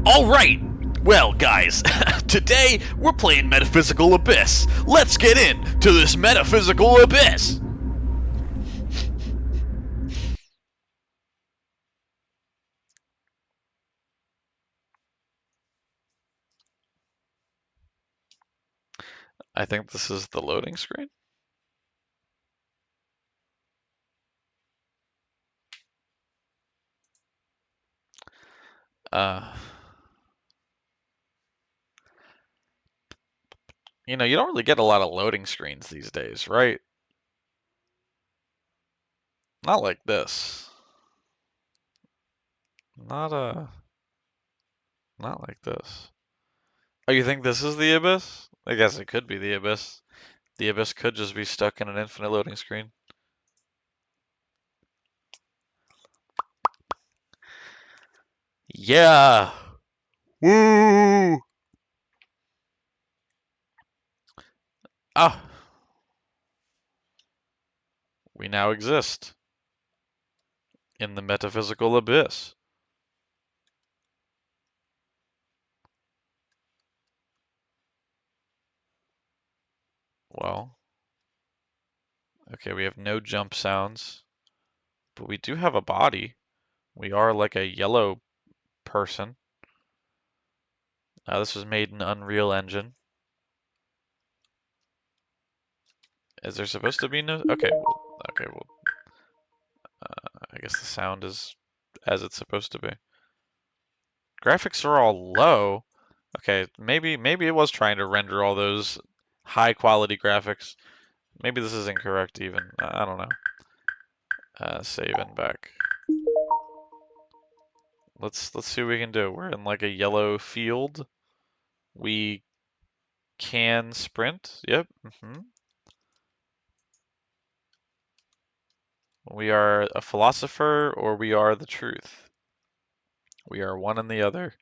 Alright! Well, guys, today we're playing Metaphysical Abyss. Let's get into this Metaphysical Abyss! I think this is the loading screen. You know, you don't really get a lot of loading screens these days, right? Not like this. Not like this. Oh, you think this is the Abyss? I guess it could be the Abyss. The Abyss could just be stuck in an infinite loading screen. Yeah! Woo! Ah! We now exist in the Metaphysical Abyss. Well, okay, we have no jump sounds, but we do have a body. We are like a yellow person. This was made in Unreal Engine. Is there supposed to be no? Okay, well, I guess the sound is as it's supposed to be. Graphics are all low. Okay, maybe it was trying to render all those high quality graphics. Maybe this is incorrect even. I don't know. Save and back. Let's see what we can do. We're in like a yellow field. We can sprint. Yep. We are a philosopher or we are the truth. We are one and the other.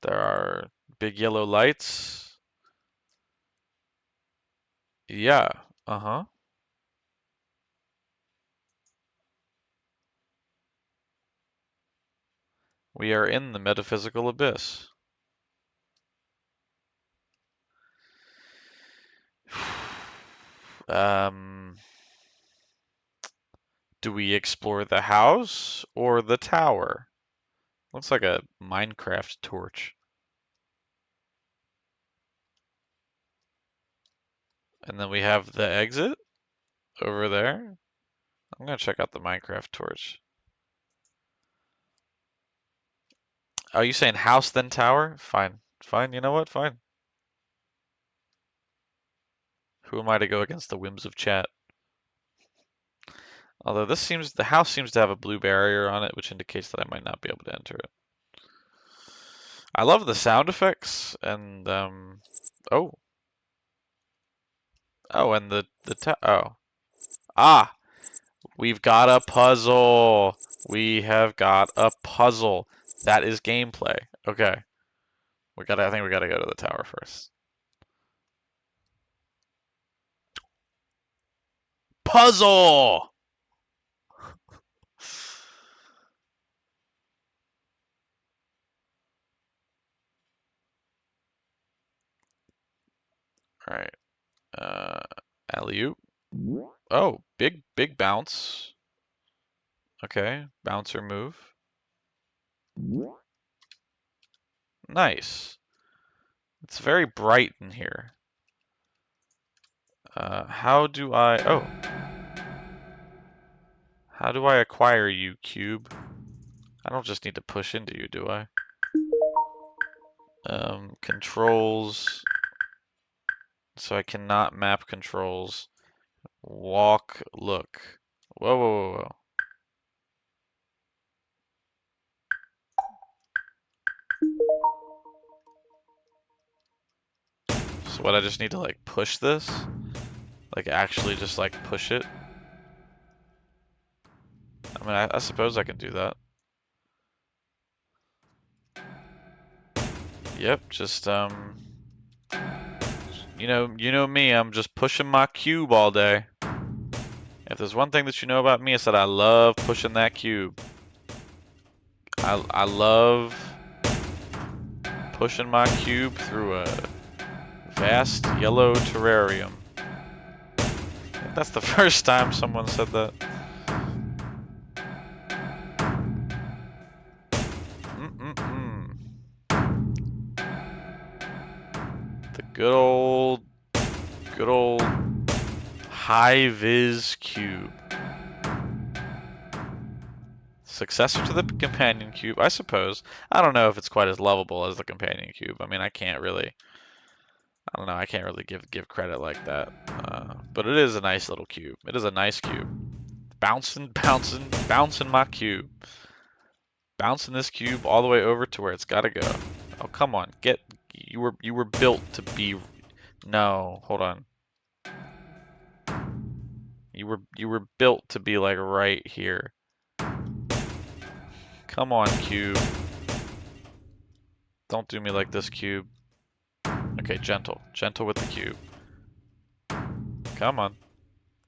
There are big yellow lights. Yeah. Uh-huh. We are in the metaphysical abyss. Do we explore the house or the tower? Looks like a Minecraft torch. And then we have the exit over there. I'm gonna check out the Minecraft torch. Are you saying house then tower? Fine. Fine, you know what? Fine. Who am I to go against the whims of chat? Although the house seems to have a blue barrier on it, which indicates that I might not be able to enter it. I love the sound effects and oh. Oh, and Ah, we've got a puzzle. We have got a puzzle. That is gameplay. Okay. I think we gotta go to the tower first. Puzzle! Alright. Alley-oop. Oh, big bounce. Okay, bouncer move. Nice. It's very bright in here. How do I... Oh. How do I acquire you, cube? I don't just need to push into you, do I? Controls. So I cannot map controls. Walk, look. Whoa. So what, I just need to like push this? Like actually just like push it? I mean, I suppose I can do that. Yep, just you know me, I'm just pushing my cube all day. If there's one thing that you know about me, it's that I love pushing that cube. I love pushing my cube through a vast yellow terrarium. I think that's the first time someone said that. The good old high-vis cube. Successor to the companion cube, I suppose. I don't know if it's quite as lovable as the companion cube. I mean, I can't really give credit like that. But it is a nice little cube. It is a nice cube. Bouncing my cube. Bouncing this cube all the way over to where it's gotta go. Oh, come on, you were built to be. No, hold on. You were built to be like right here. Come on, cube. Don't do me like this, cube. Okay, gentle with the cube. Come on.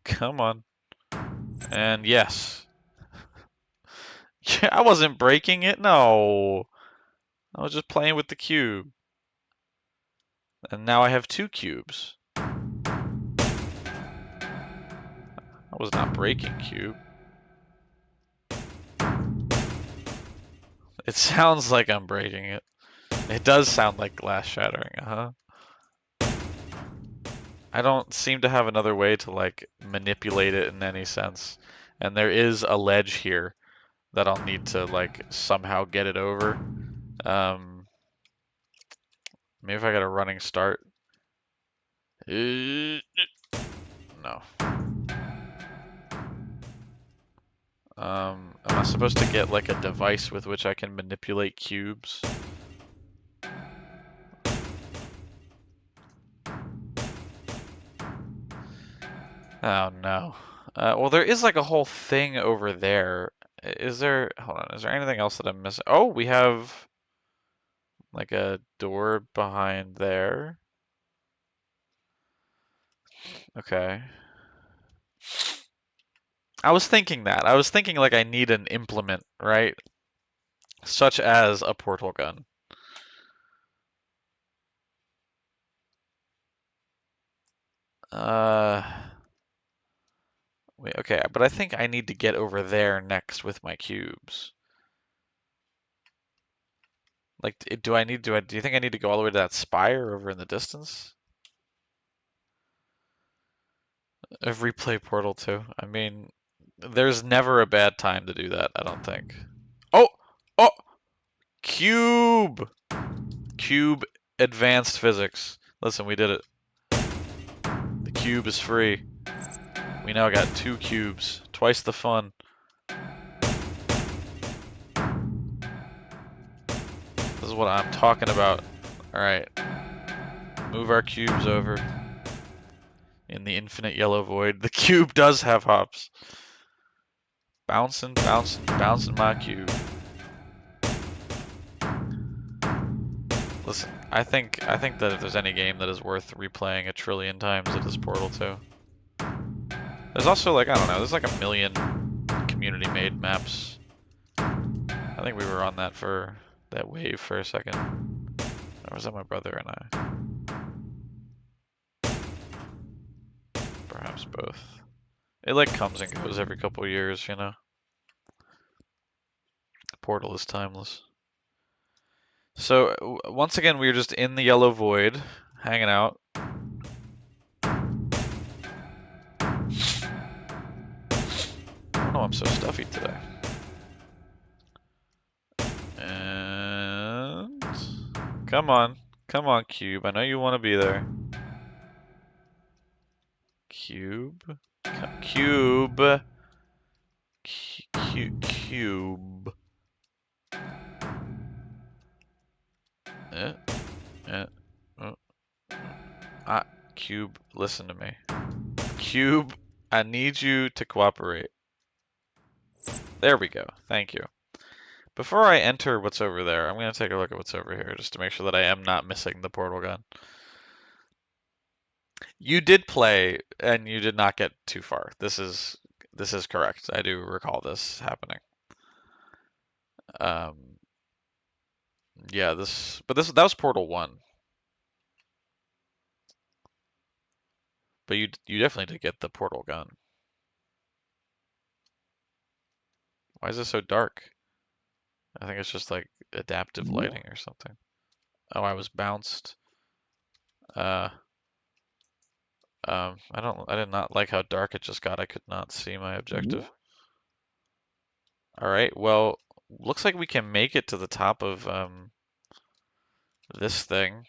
Come on. And yes. I wasn't breaking it, no. I was just playing with the cube. And now I have 2 cubes. I was not breaking cube. It sounds like I'm breaking it. It does sound like glass shattering, I don't seem to have another way to like manipulate it in any sense. And there is a ledge here that I'll need to like somehow get it over. Maybe if I got a running start. No. Am I supposed to get like a device with which I can manipulate cubes? Oh no. Well, there is like a whole thing over there. Is there, hold on, is there anything else that I'm missing? Oh, we have like a door behind there. Okay. I was thinking that. I was thinking like I need an implement, right? Such as a portal gun. Wait, okay, but I think I need to get over there next with my cubes. Like, do you think I need to go all the way to that spire over in the distance? Replay Portal 2. I mean, there's never a bad time to do that, I don't think. Oh! Oh! Cube! Cube advanced physics. Listen, we did it. The cube is free. We now got 2 cubes. Twice the fun. This is what I'm talking about. Alright. Move our cubes over. In the infinite yellow void. The cube does have hops. Bouncing my cube. Listen, I think that if there's any game that is worth replaying 1,000,000,000 times, it is Portal 2. There's also like, I don't know, there's like 1,000,000 community-made maps. I think we were on that wave for a second. Or was that my brother and I? Perhaps both. It like comes and goes every couple years, you know? Portal is timeless. So, once again, we were just in the yellow void, hanging out. Oh, I'm so stuffy today. And... Come on, cube. I know you want to be there. Cube. Cube. Cube. Cube, listen to me. Cube, I need you to cooperate. There we go. Thank you. Before I enter what's over there, I'm going to take a look at what's over here just to make sure that I am not missing the portal gun. You did play, and you did not get too far. This is correct. I do recall this happening. Yeah, but that was Portal 1. But you definitely did get the portal gun. Why is it so dark? I think it's just like adaptive lighting or something. Oh, I was bounced. Uh, I did not like how dark it just got. I could not see my objective. All right, well, looks like we can make it to the top of this thing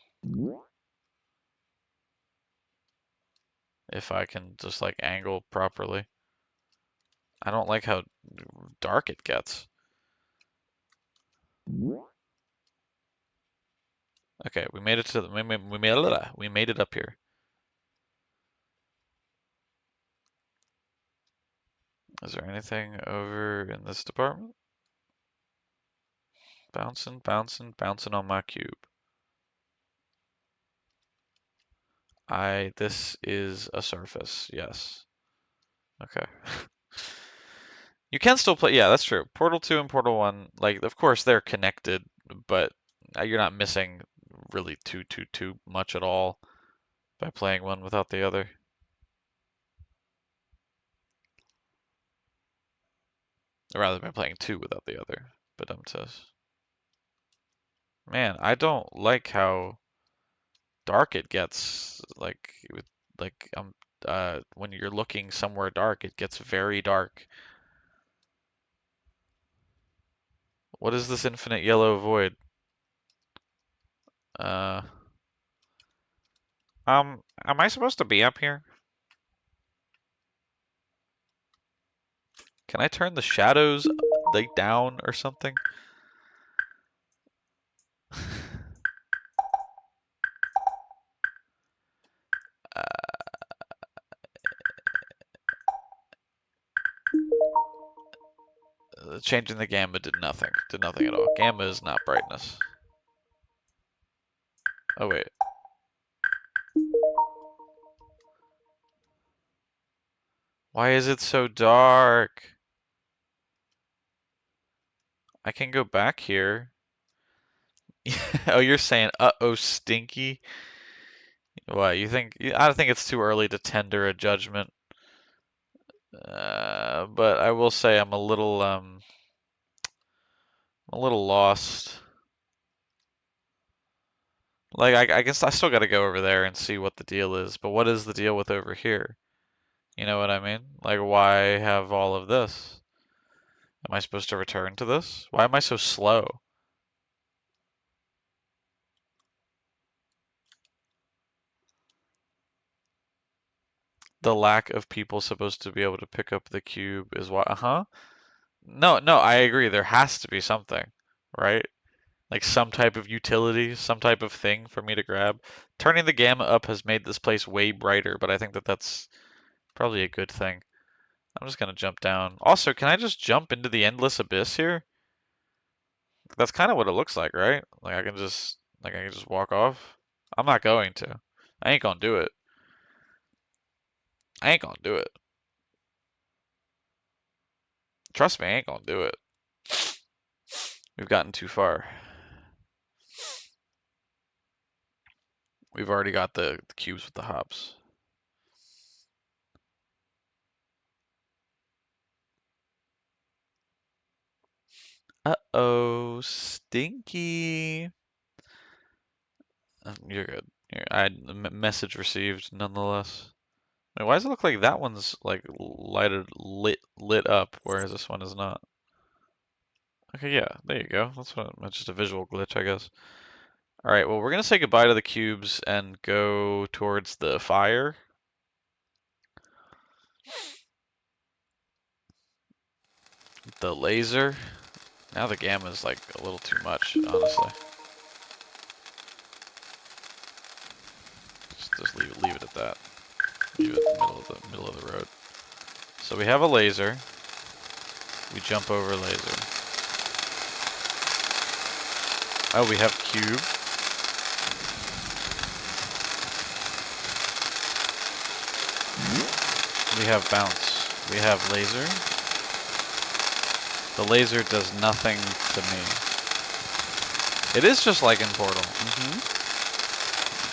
if I can just like angle properly. I don't like how dark it gets. Okay, we made it to the, we made it up here. Is there anything over in this department? Bouncing, bouncing, bouncing on my cube. This is a surface, yes. Okay. You can still play, yeah, that's true. Portal 2 and Portal 1, like, of course they're connected, but you're not missing really too much at all by playing one without the other. Or rather, by playing two without the other, Badum says. Man, I don't like how dark it gets. When you're looking somewhere dark, it gets very dark. What is this infinite yellow void? Uh, am I supposed to be up here? Can I turn the shadows like down or something? Changing the gamma did nothing. Did nothing at all. Gamma is not brightness. Oh wait. Why is it so dark? I can go back here. Oh, you're saying, uh-oh, stinky? What, you think? I think it's too early to tender a judgment. But I will say I'm a little lost. Like, I guess I still gotta go over there and see what the deal is. But what is the deal with over here? You know what I mean? Like, why have all of this? Am I supposed to return to this? Why am I so slow? The lack of people supposed to be able to pick up the cube is why, No, no, I agree. There has to be something, right? Like some type of utility, some type of thing for me to grab. Turning the gamma up has made this place way brighter, but I think that that's probably a good thing. I'm just gonna jump down. Also, can I just jump into the endless abyss here? That's kind of what it looks like, right? Like I can just walk off. I'm not going to. I ain't gonna do it. I ain't gonna do it. Trust me, I ain't gonna do it. We've gotten too far. We've already got the cubes with the hops. Uh-oh, stinky. You're good. Message received nonetheless. Wait, why does it look like that one's like lit up, whereas this one is not? Okay, yeah, there you go. That's just a visual glitch, I guess. All right, well, we're gonna say goodbye to the cubes and go towards the fire. The laser. Now the gamma is like a little too much, honestly. Just leave it at that. Leave it in the middle of the road. So we have a laser. We jump over laser. Oh, we have cube. We have bounce. We have laser. The laser does nothing to me. It is just like in Portal.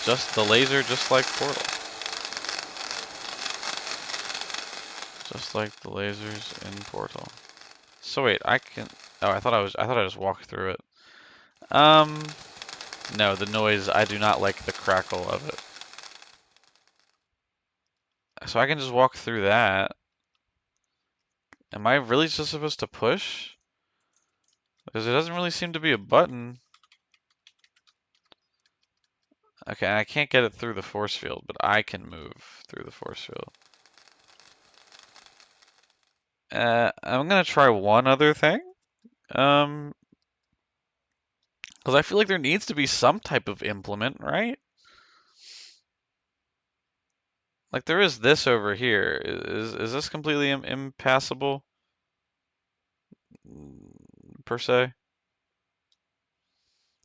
Just the laser, just like Portal. Just like the lasers in Portal. So wait, I can. Oh, I thought I just walked through it. No, the noise. I do not like the crackle of it. So I can just walk through that. Am I really just supposed to push? Because there doesn't really seem to be a button. Okay, I can't get it through the force field, but I can move through the force field. I'm gonna try one other thing. Because I feel like there needs to be some type of implement, right? Like there is this over here. Is this completely impassable? Per se?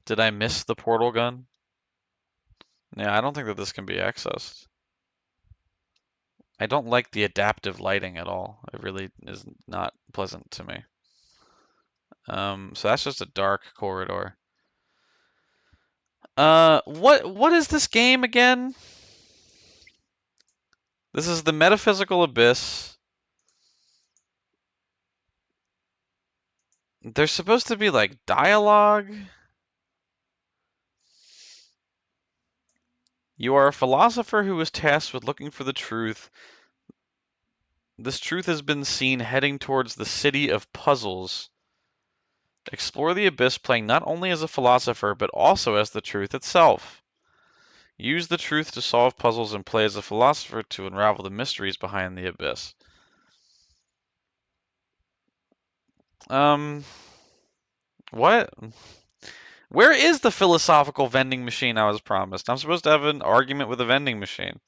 Did I miss the portal gun? Yeah, I don't think that this can be accessed. I don't like the adaptive lighting at all. It really is not pleasant to me. So that's just a dark corridor. What is this game again? This is the Metaphysical Abyss. There's supposed to be like dialogue. You are a philosopher who is tasked with looking for the truth. This truth has been seen heading towards the city of puzzles. Explore the abyss playing not only as a philosopher, but also as the truth itself. Use the truth to solve puzzles and play as a philosopher to unravel the mysteries behind the abyss. What? Where is the philosophical vending machine I was promised? I'm supposed to have an argument with a vending machine.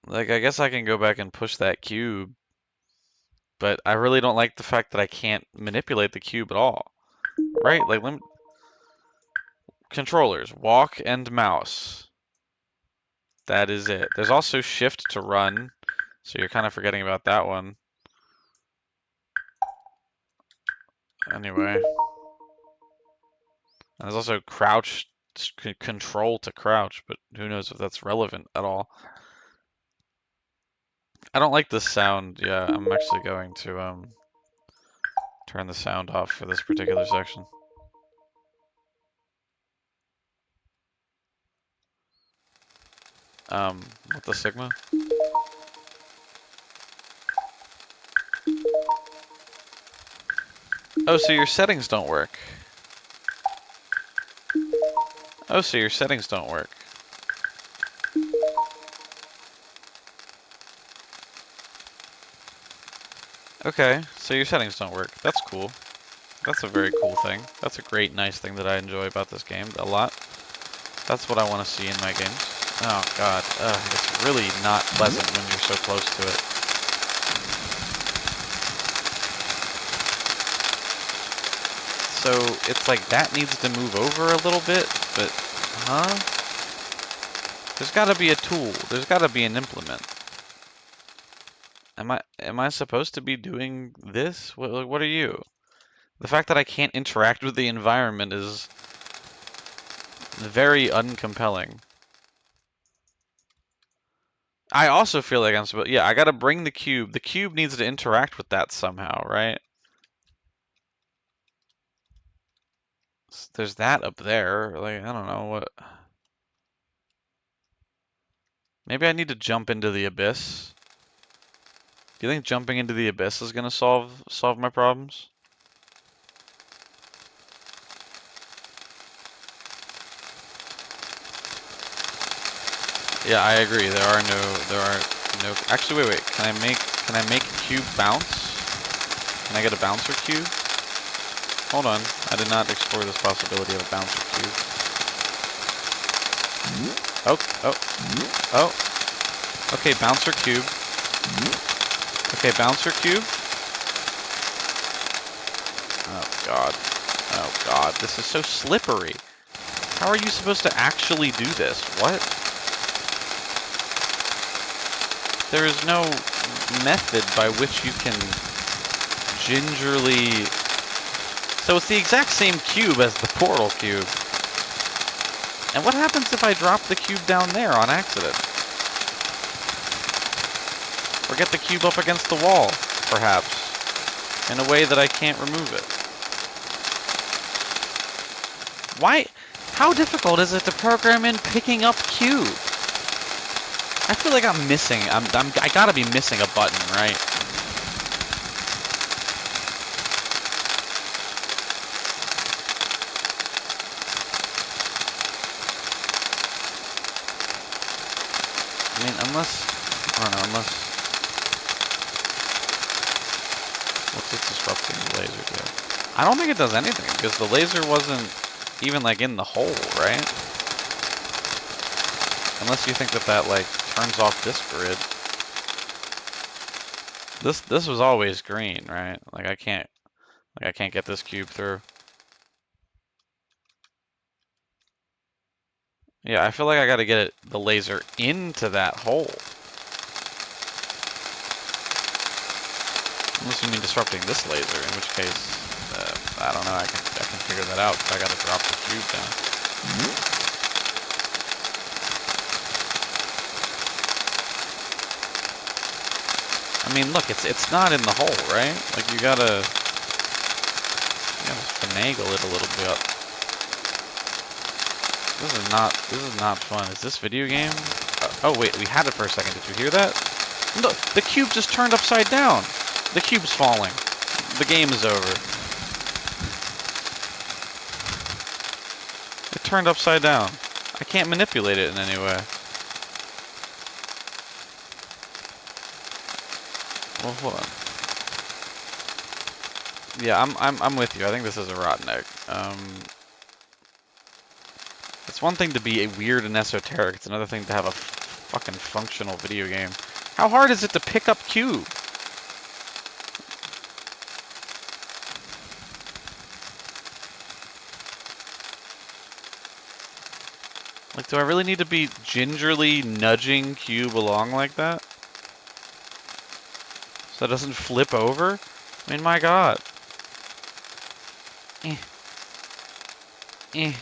Like, I guess I can go back and push that cube, but I really don't like the fact that I can't manipulate the cube at all. Right? Like, controllers, walk and mouse. That is it. There's also shift to run, so you're kind of forgetting about that one. Anyway. And there's also crouch, control to crouch, but who knows if that's relevant at all. I don't like the sound. Yeah, I'm actually going to turn the sound off for this particular section. What the Sigma? Oh, so your settings don't work. Oh, so your settings don't work. Okay, so your settings don't work. That's cool. That's a very cool thing. That's a great, nice thing that I enjoy about this game a lot. That's what I want to see in my games. Oh god, it's really not pleasant when you're so close to it. So it's like that needs to move over a little bit, but huh? There's gotta be a tool. There's gotta be an implement. Am I supposed to be doing this? What are you? The fact that I can't interact with the environment is very uncompelling. I also feel like I'm supposed. Yeah, I gotta bring the cube. The cube needs to interact with that somehow, right? There's that up there. Like, I don't know what. Maybe I need to jump into the abyss. Do you think jumping into the abyss is gonna solve my problems? Yeah, I agree. There are no. Actually, wait. Can I make cube bounce? Can I get a bouncer cube? Hold on. I did not explore this possibility of a bouncer cube. Oh. Okay, bouncer cube. Okay, bouncer cube. Oh god, this is so slippery. How are you supposed to actually do this? What? there is no method by which you can gingerly... So it's the exact same cube as the portal cube. And what happens if I drop the cube down there on accident? Or get the cube up against the wall, perhaps, in a way that I can't remove it. Why? How difficult is it to program in picking up cube? I feel like I'm missing. I gotta be missing a button, right? I mean, unless I don't know. Unless what's it disrupting the laser do? I don't think it does anything because the laser wasn't even like in the hole, right? Unless you think that that like turns off this grid. This was always green, right? Like I can't get this cube through. Yeah, I feel like I gotta get the laser into that hole. Unless you mean disrupting this laser, in which case, I don't know. I can figure that out. I gotta drop the cube down. I mean, look, it's not in the hole, right? Like you gotta finagle it a little bit. This is not fun. Is this video game? Oh wait, we had it for a second. Did you hear that? No, the cube just turned upside down. The cube's falling. The game is over. It turned upside down. I can't manipulate it in any way. Well, hold on. Yeah, I'm with you. I think this is a rotten egg. It's one thing to be weird and esoteric. It's another thing to have a fucking functional video game. How hard is it to pick up cube? Like, do I really need to be gingerly nudging cube along like that? So it doesn't flip over? I mean, my god. Eh. Eh.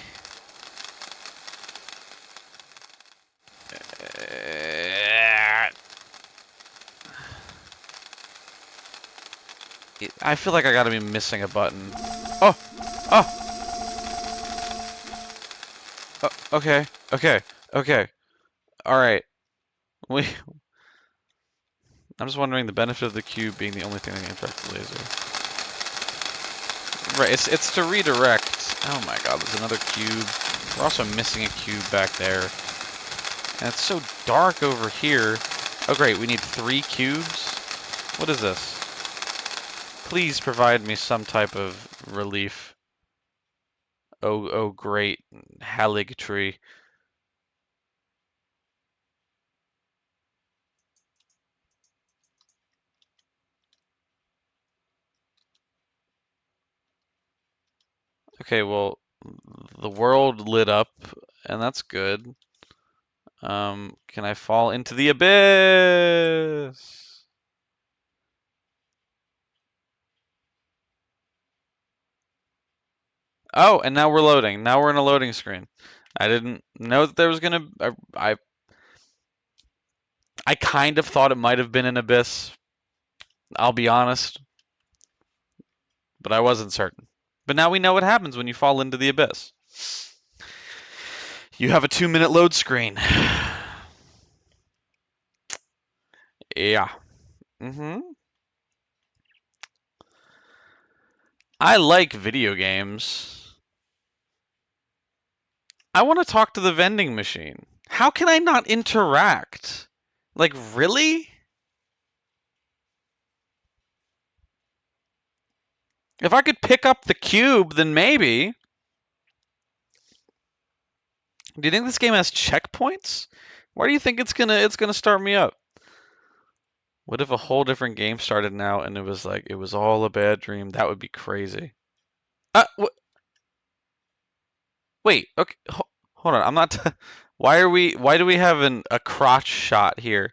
I feel like I gotta be missing a button. Oh! Oh! Okay. Okay. Okay. Alright. I'm just wondering the benefit of the cube being the only thing that can interact with the laser. Right, it's to redirect. Oh my god, there's another cube. We're also missing a cube back there. And it's so dark over here. Oh great, we need 3 cubes? What is this? Please provide me some type of relief. Oh great, Halig tree. Okay, well, the world lit up, and that's good. Can I fall into the abyss? Oh, and now we're loading. Now we're in a loading screen. I didn't know that there was gonna... I kind of thought it might have been an abyss. I'll be honest. But I wasn't certain. But now we know what happens when you fall into the abyss. You have a 2-minute load screen. Yeah. I like video games. I want to talk to the vending machine. How can I not interact? Like, really? If I could pick up the cube, then maybe. Do you think this game has checkpoints? Why do you think it's gonna start me up? What if a whole different game started now and it was like it was all a bad dream? That would be crazy. Wait, okay, hold on. I'm not. Why do we have a crotch shot here?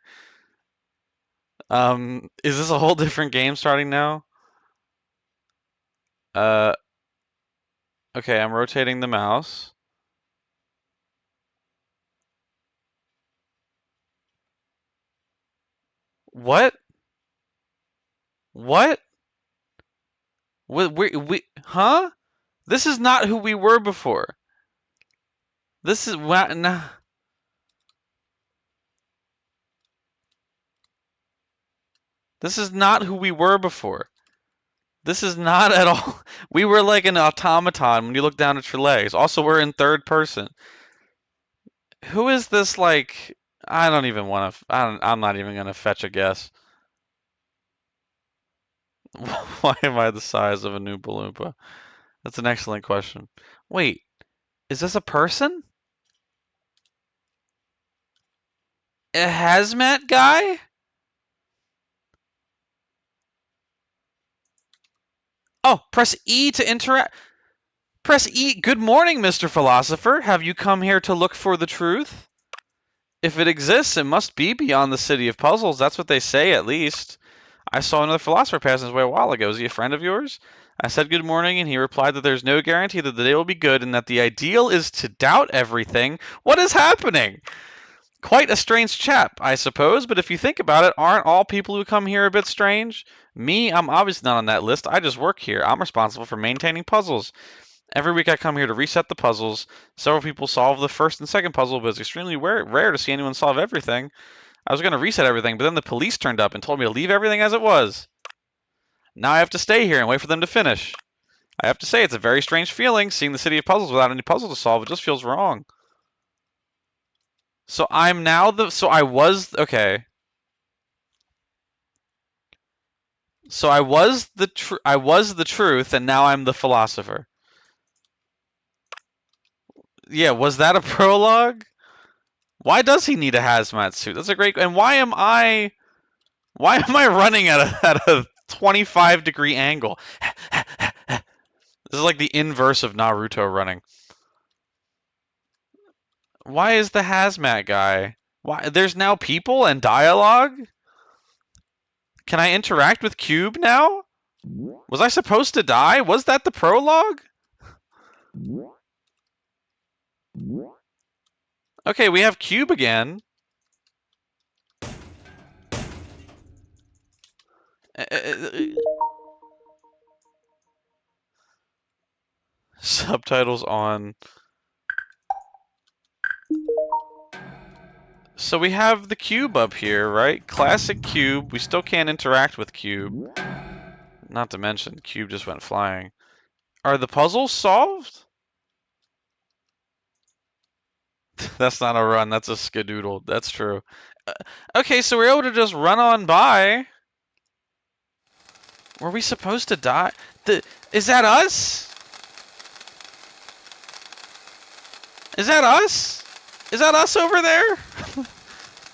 Is this a whole different game starting now? Uh, okay, I'm rotating the mouse. What? What? Huh? This is not who we were before. This is what, nah. This is not who we were before. This is not at all. We were like an automaton when you look down at your legs. Also, we're in third person. Who is this, like, I don't even want to, I'm not even going to fetch a guess. Why am I the size of a Oompa Loompa? That's an excellent question. Wait, is this a person? A hazmat guy? Oh, press E to interact. Press E. Good morning, Mr. Philosopher. Have you come here to look for the truth? If it exists, it must be beyond the city of puzzles. That's what they say, at least. I saw another philosopher passing his way a while ago. Is he a friend of yours? I said good morning, and he replied that there's no guarantee that the day will be good and that the ideal is to doubt everything. What is happening? Quite a strange chap, I suppose, but if you think about it, aren't all people who come here a bit strange? Me, I'm obviously not on that list. I just work here. I'm responsible for maintaining puzzles. Every week I come here to reset the puzzles. Several people solve the first and second puzzle, but it's extremely rare to see anyone solve everything. I was going to reset everything, but then the police turned up and told me to leave everything as it was. Now I have to stay here and wait for them to finish. I have to say, it's a very strange feeling, seeing the city of puzzles without any puzzle to solve. It just feels wrong. So I'm now the... So I was... Okay. So I was the truth, and now I'm the philosopher. Yeah, was that a prologue? Why does he need a hazmat suit? That's a great... And why am I running at a 25-degree angle? This is like the inverse of Naruto running. Why is the hazmat guy? Why there's now people and dialogue? Can I interact with Cube now? Was I supposed to die? Was that the prologue? Okay, we have Cube again. Subtitles on. So we have the Cube up here, right? Classic Cube. We still can't interact with Cube. Not to mention, Cube just went flying. Are the puzzles solved? That's not a run, that's a skadoodle. That's true. Okay, so we're able to just run on by. Were we supposed to die? Is that us? Is that us? Is that us over there?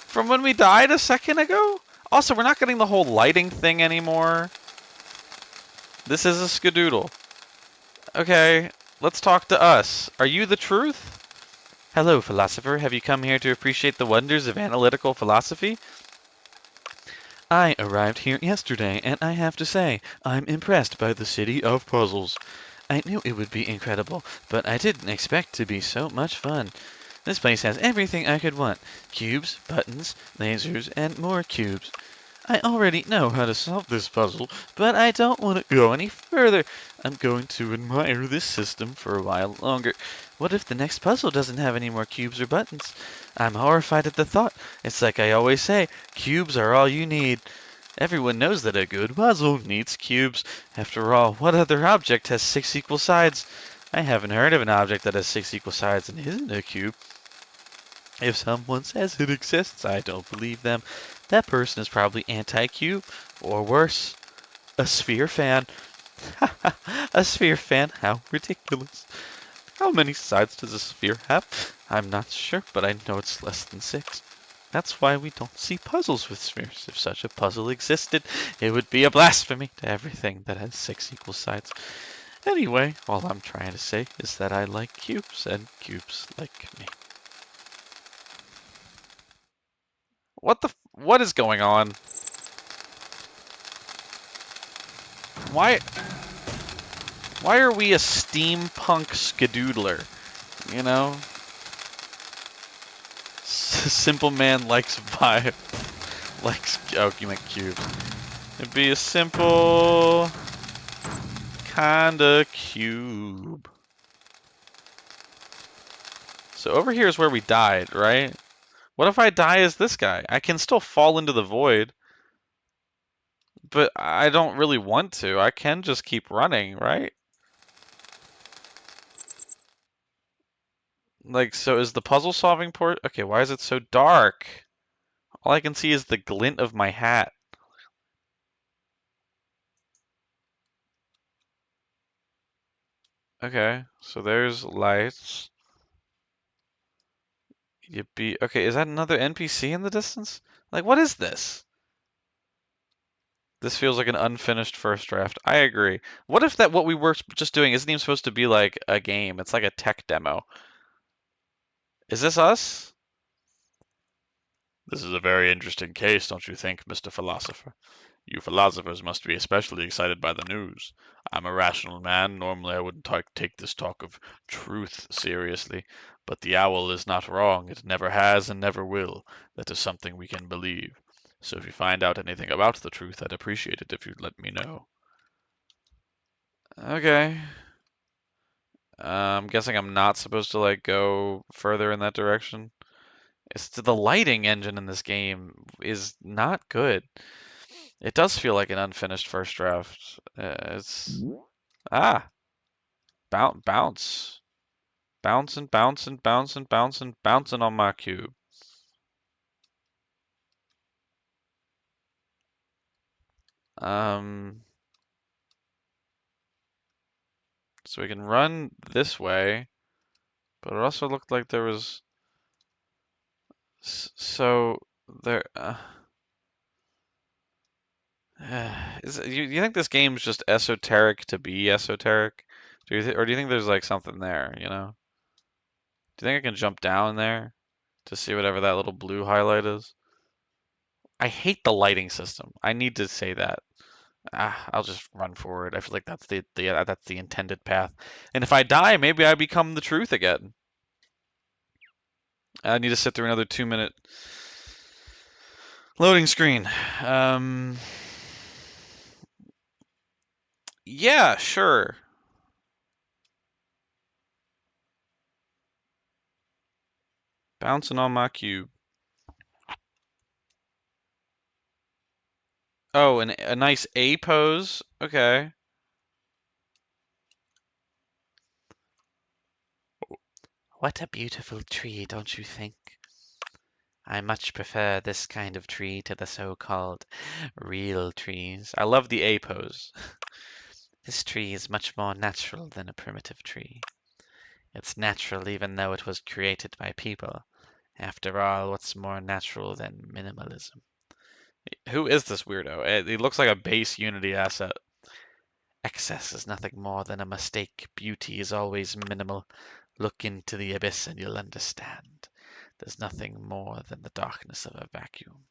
From when we died a second ago? Also, we're not getting the whole lighting thing anymore. This is a skadoodle. Okay, let's talk to us. Are you the truth? Hello, philosopher. Have you come here to appreciate the wonders of analytical philosophy? I arrived here yesterday, and I have to say, I'm impressed by the city of puzzles. I knew it would be incredible, but I didn't expect to be so much fun. This place has everything I could want. Cubes, buttons, lasers, and more cubes. I already know how to solve this puzzle, but I don't want to go any further. I'm going to admire this system for a while longer. What if the next puzzle doesn't have any more cubes or buttons? I'm horrified at the thought. It's like I always say, cubes are all you need. Everyone knows that a good puzzle needs cubes. After all, what other object has 6 equal sides? I haven't heard of an object that has 6 equal sides and isn't a cube. If someone says it exists, I don't believe them. That person is probably anti-cube, or worse, a sphere fan. A sphere fan? How ridiculous. How many sides does a sphere have? I'm not sure, but I know it's less than 6. That's why we don't see puzzles with spheres. If such a puzzle existed, it would be a blasphemy to everything that has 6 equal sides. Anyway, all I'm trying to say is that I like cubes, and cubes like me. What is going on? Why are we a steampunk skadoodler? You know? Simple man likes vibe. Likes, oh, you meant cubes. It'd be a simple kinda cube. So over here is where we died, right? What if I die as this guy? I can still fall into the void, but I don't really want to. I can just keep running, right? Like, so is the puzzle solving port? Okay, why is it so dark? All I can see is the glint of my hat. Okay, so there's lights. Yippee. Okay, is that another NPC in the distance? Like, what is this? This feels like an unfinished first draft. I agree. What if that what we were just doing isn't even supposed to be like a game? It's like a tech demo. Is this us? This is a very interesting case, don't you think, Mr. Philosopher? You philosophers must be especially excited by the news. I'm a rational man. Normally I wouldn't take this talk of truth seriously, but the owl is not wrong. It never has and never will. That is something we can believe. So if you find out anything about the truth, I'd appreciate it if you'd let me know. Okay. I'm guessing I'm not supposed to like go further in that direction. It's the lighting engine in this game is not good. It does feel like an unfinished first draft. It's ah bounce, bouncing, bouncing, bouncing, bouncing, bouncing on my cube. Um, so we can run this way, but it also looked like there was so there. You think this game's just esoteric to be esoteric? Or do you think there's like something there, you know? Do you think I can jump down there to see whatever that little blue highlight is? I hate the lighting system. I need to say that. I'll just run forward. I feel like that's that's the intended path. And if I die, maybe I become the truth again. I need to sit through another 2-minute loading screen. Yeah, sure. Bouncing on my cube. Oh, a nice A pose. Okay. What a beautiful tree, don't you think? I much prefer this kind of tree to the so-called real trees. I love the A pose. This tree is much more natural than a primitive tree. It's natural even though it was created by people. After all, what's more natural than minimalism? Who is this weirdo? He looks like a base Unity asset. Excess is nothing more than a mistake. Beauty is always minimal. Look into the abyss and you'll understand. There's nothing more than the darkness of a vacuum.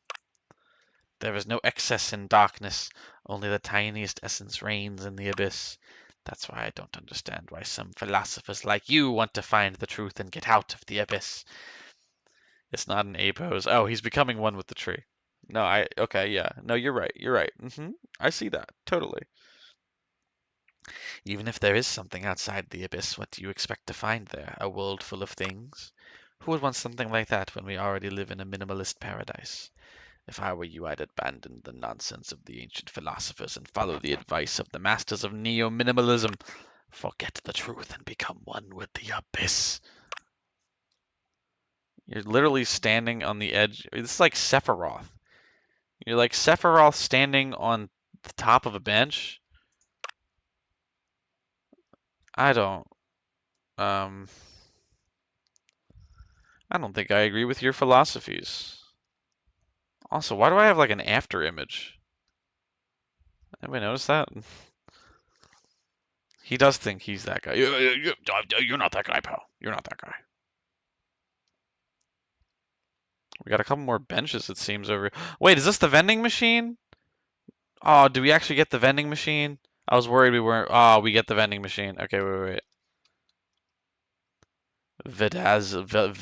There is no excess in darkness, only the tiniest essence reigns in the abyss. That's why I don't understand why some philosophers like you want to find the truth and get out of the abyss. It's not an A pose. Oh, he's becoming one with the tree. No, okay, yeah. No, you're right. You're right. I see that. Totally. Even if there is something outside the abyss, what do you expect to find there? A world full of things? Who would want something like that when we already live in a minimalist paradise? If I were you, I'd abandon the nonsense of the ancient philosophers and follow the advice of the masters of neo-minimalism. Forget the truth and become one with the abyss. You're literally standing on the edge. This is like Sephiroth. You're like Sephiroth standing on the top of a bench. I don't. Um, I don't think I agree with your philosophies. Also, why do I have like an after image? Anybody notice that? He does think he's that guy. You're not that guy, pal. You're not that guy. We got a couple more benches, it seems, over. Wait, is this the vending machine? Oh, do we actually get the vending machine? I was worried we weren't. Oh, we get the vending machine. Okay, wait. Vidalziel.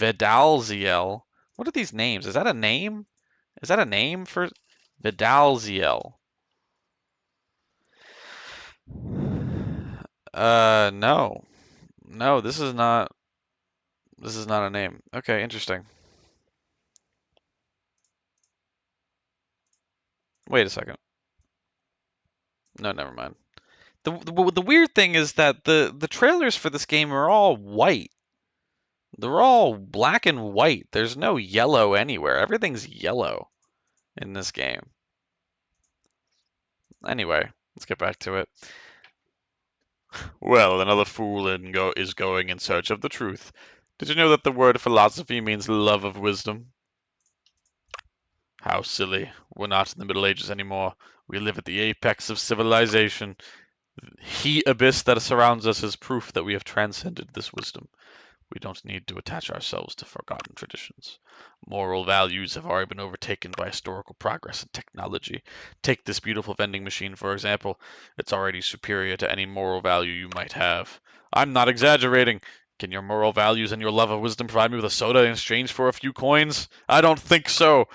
What are these names? Is that a name? Is that a name for Vidalziel? No. No, this is not. This is not a name. Okay, interesting. Wait a second. No, never mind. The weird thing is that the trailers for this game are all white. They're all black and white. There's no yellow anywhere. Everything's yellow in this game. Anyway, let's get back to it. Well, another fool is going in search of the truth. Did you know that the word philosophy means love of wisdom? How silly. We're not in the Middle Ages anymore. We live at the apex of civilization. The abyss that surrounds us is proof that we have transcended this wisdom. We don't need to attach ourselves to forgotten traditions. Moral values have already been overtaken by historical progress and technology. Take this beautiful vending machine, for example. It's already superior to any moral value you might have. I'm not exaggerating. Can your moral values and your love of wisdom provide me with a soda in exchange for a few coins? I don't think so.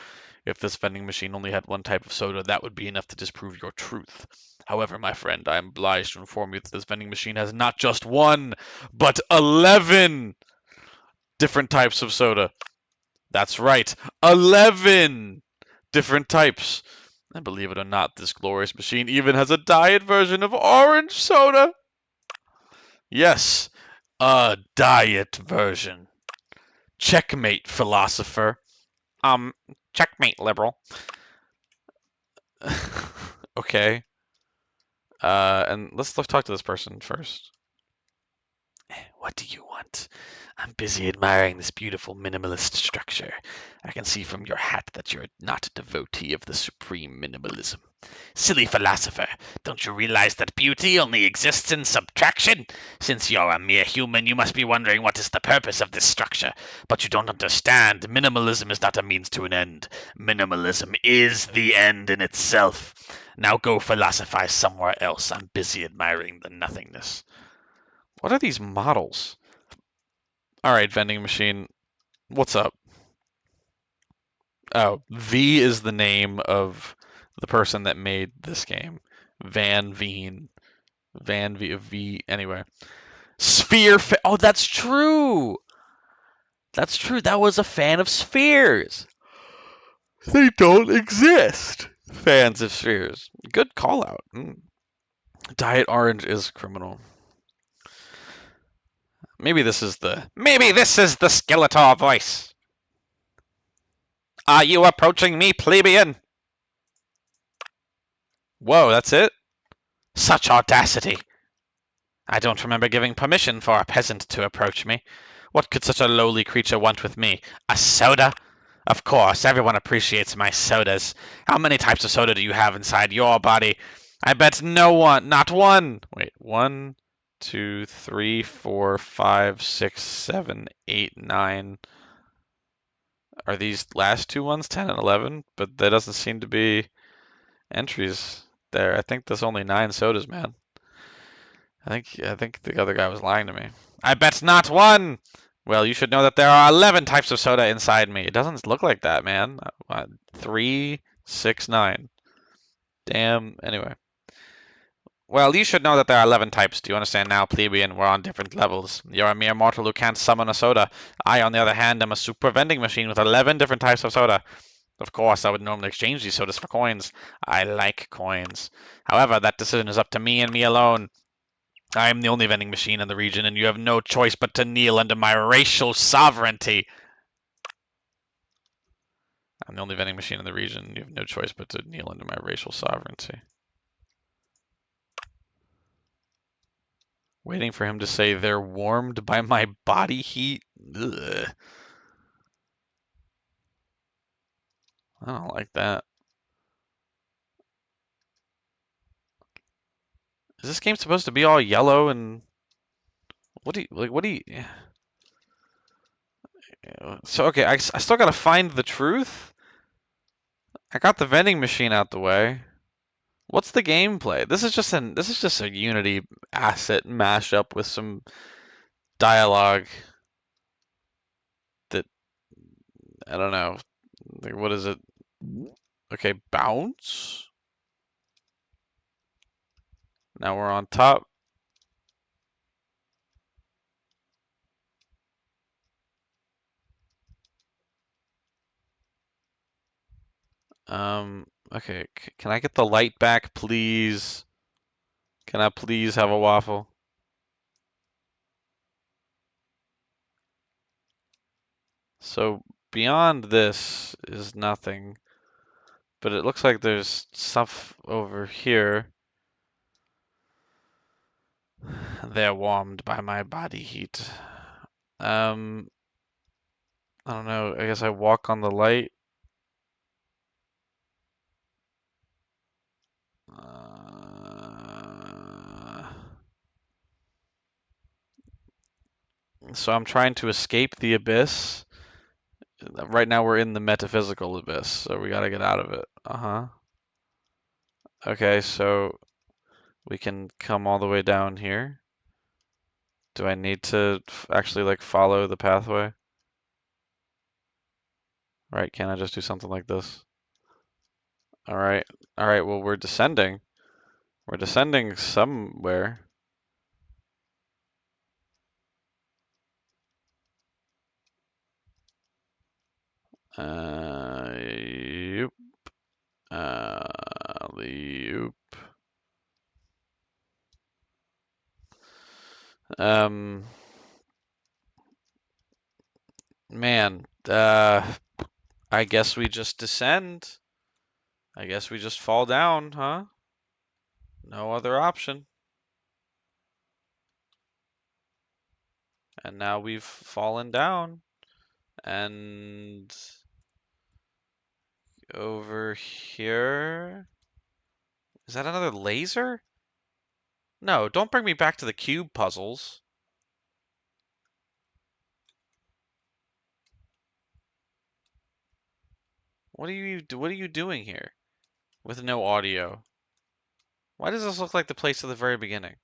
If this vending machine only had one type of soda, that would be enough to disprove your truth. However, my friend, I am obliged to inform you that this vending machine has not just one, but 11 different types of soda. That's right, 11 different types. And believe it or not, this glorious machine even has a diet version of orange soda. Yes, a diet version. Checkmate, philosopher. Checkmate, liberal. Okay. And let's talk to this person first. What do you want? I'm busy admiring this beautiful minimalist structure. I can see from your hat that you're not a devotee of the supreme minimalism. Silly philosopher, don't you realize that beauty only exists in subtraction? Since you're a mere human, you must be wondering what is the purpose of this structure. But you don't understand. Minimalism is not a means to an end. Minimalism is the end in itself. Now go philosophize somewhere else. I'm busy admiring the nothingness. What are these models? All right, vending machine. What's up? Oh, V is the name of the person that made this game. Van Veen. Van V. Anyway. Sphere. Oh, that's true. That's true. That was a fan of spheres. They don't exist. Fans of spheres. Good call out. Diet orange is criminal. Maybe this is the Skeletor voice. Are you approaching me, plebeian? Whoa, that's it? Such audacity! I don't remember giving permission for a peasant to approach me. What could such a lowly creature want with me? A soda? Of course, everyone appreciates my sodas. How many types of soda do you have inside your body? I bet no one, not one. Wait, 1, 2, 3, 4, 5, 6, 7, 8, 9. Are these last two ones 10 and 11? But there doesn't seem to be entries there. I think there's only 9 sodas, man. I think the other guy was lying to me. I bet not one. Well, you should know that there are 11 types of soda inside me. It doesn't look like that, man. 3, 6, 9. Damn. Anyway. Well, you should know that there are 11 types. Do you understand now, plebeian? We're on different levels. You're a mere mortal who can't summon a soda. I, on the other hand, am a super vending machine with 11 different types of soda. Of course, I would normally exchange these sodas for coins. I like coins. However, that decision is up to me and me alone. I am the only vending machine in the region, and you have no choice but to kneel under my racial sovereignty. I'm the only vending machine in the region. You have no choice but to kneel under my racial sovereignty. Waiting for him to say they're warmed by my body heat. Ugh. I don't like that. Is this game supposed to be all yellow and what do you like? What do you? So okay, I still gotta find the truth. I got the vending machine out the way. What's the gameplay? This is just a Unity asset mashup with some dialogue that I don't know. Like, what is it? Okay, bounce. Now we're on top. Okay, can I get the light back, please? Can I please have a waffle? So beyond this is nothing, but it looks like there's stuff over here. They're warmed by my body heat. Um, I don't know. I guess I walk on the light. So I'm trying to escape the abyss. Right now we're in the metaphysical abyss, so we gotta get out of it. Uh-huh. Okay, so we can come all the way down here. Do I need to actually like follow the pathway? Right, can't I just do something like this? All right. All right, well, we're descending. We're descending somewhere. Yep. Alley-oop. Um, man, I guess we just descend. I guess we just fall down, huh? No other option. And now we've fallen down. And over here. Is that another laser? No, don't bring me back to the cube puzzles. What are you doing here? With no audio. Why does this look like the place at the very beginning?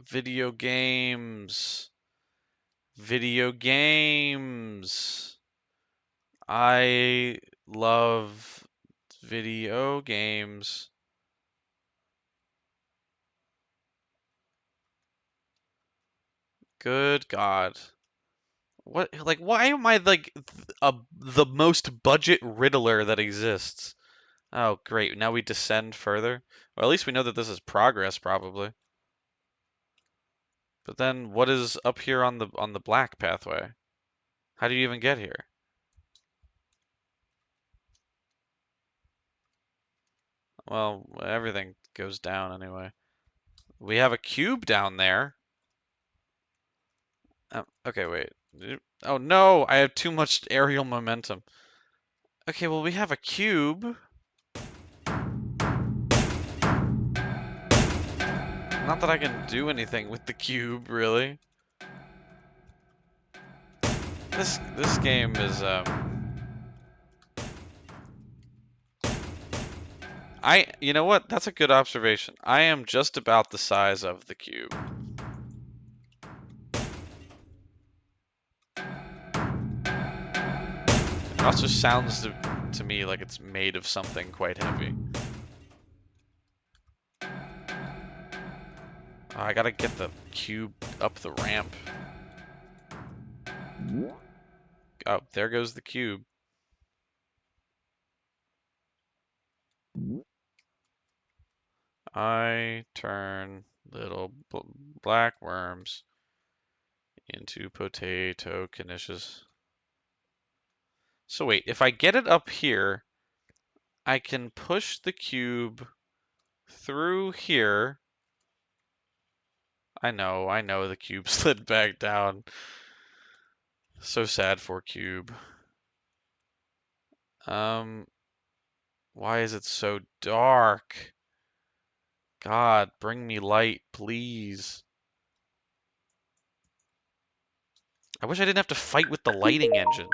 Video games. Video games. I love video games. Good God. What, like, why am I like the most budget Riddler that exists? Oh, great. Now we descend further. Well, at least we know that this is progress, probably. But then what is up here on the black pathway? How do you even get here? Well, everything goes down anyway. We have a cube down there. Okay, wait. Oh no, I have too much aerial momentum. Okay, well we have a cube. Not that I can do anything with the cube, really. This game is you know what? That's a good observation. I am just about the size of the cube. It also sounds to me like it's made of something quite heavy. Oh, I gotta get the cube up the ramp. Oh, there goes the cube. I turn little black worms into potato knishes. So wait, if I get it up here, I can push the cube through here. I know the cube slid back down. So sad for cube. Um, why is it so dark? God, bring me light, please. I wish I didn't have to fight with the lighting engine.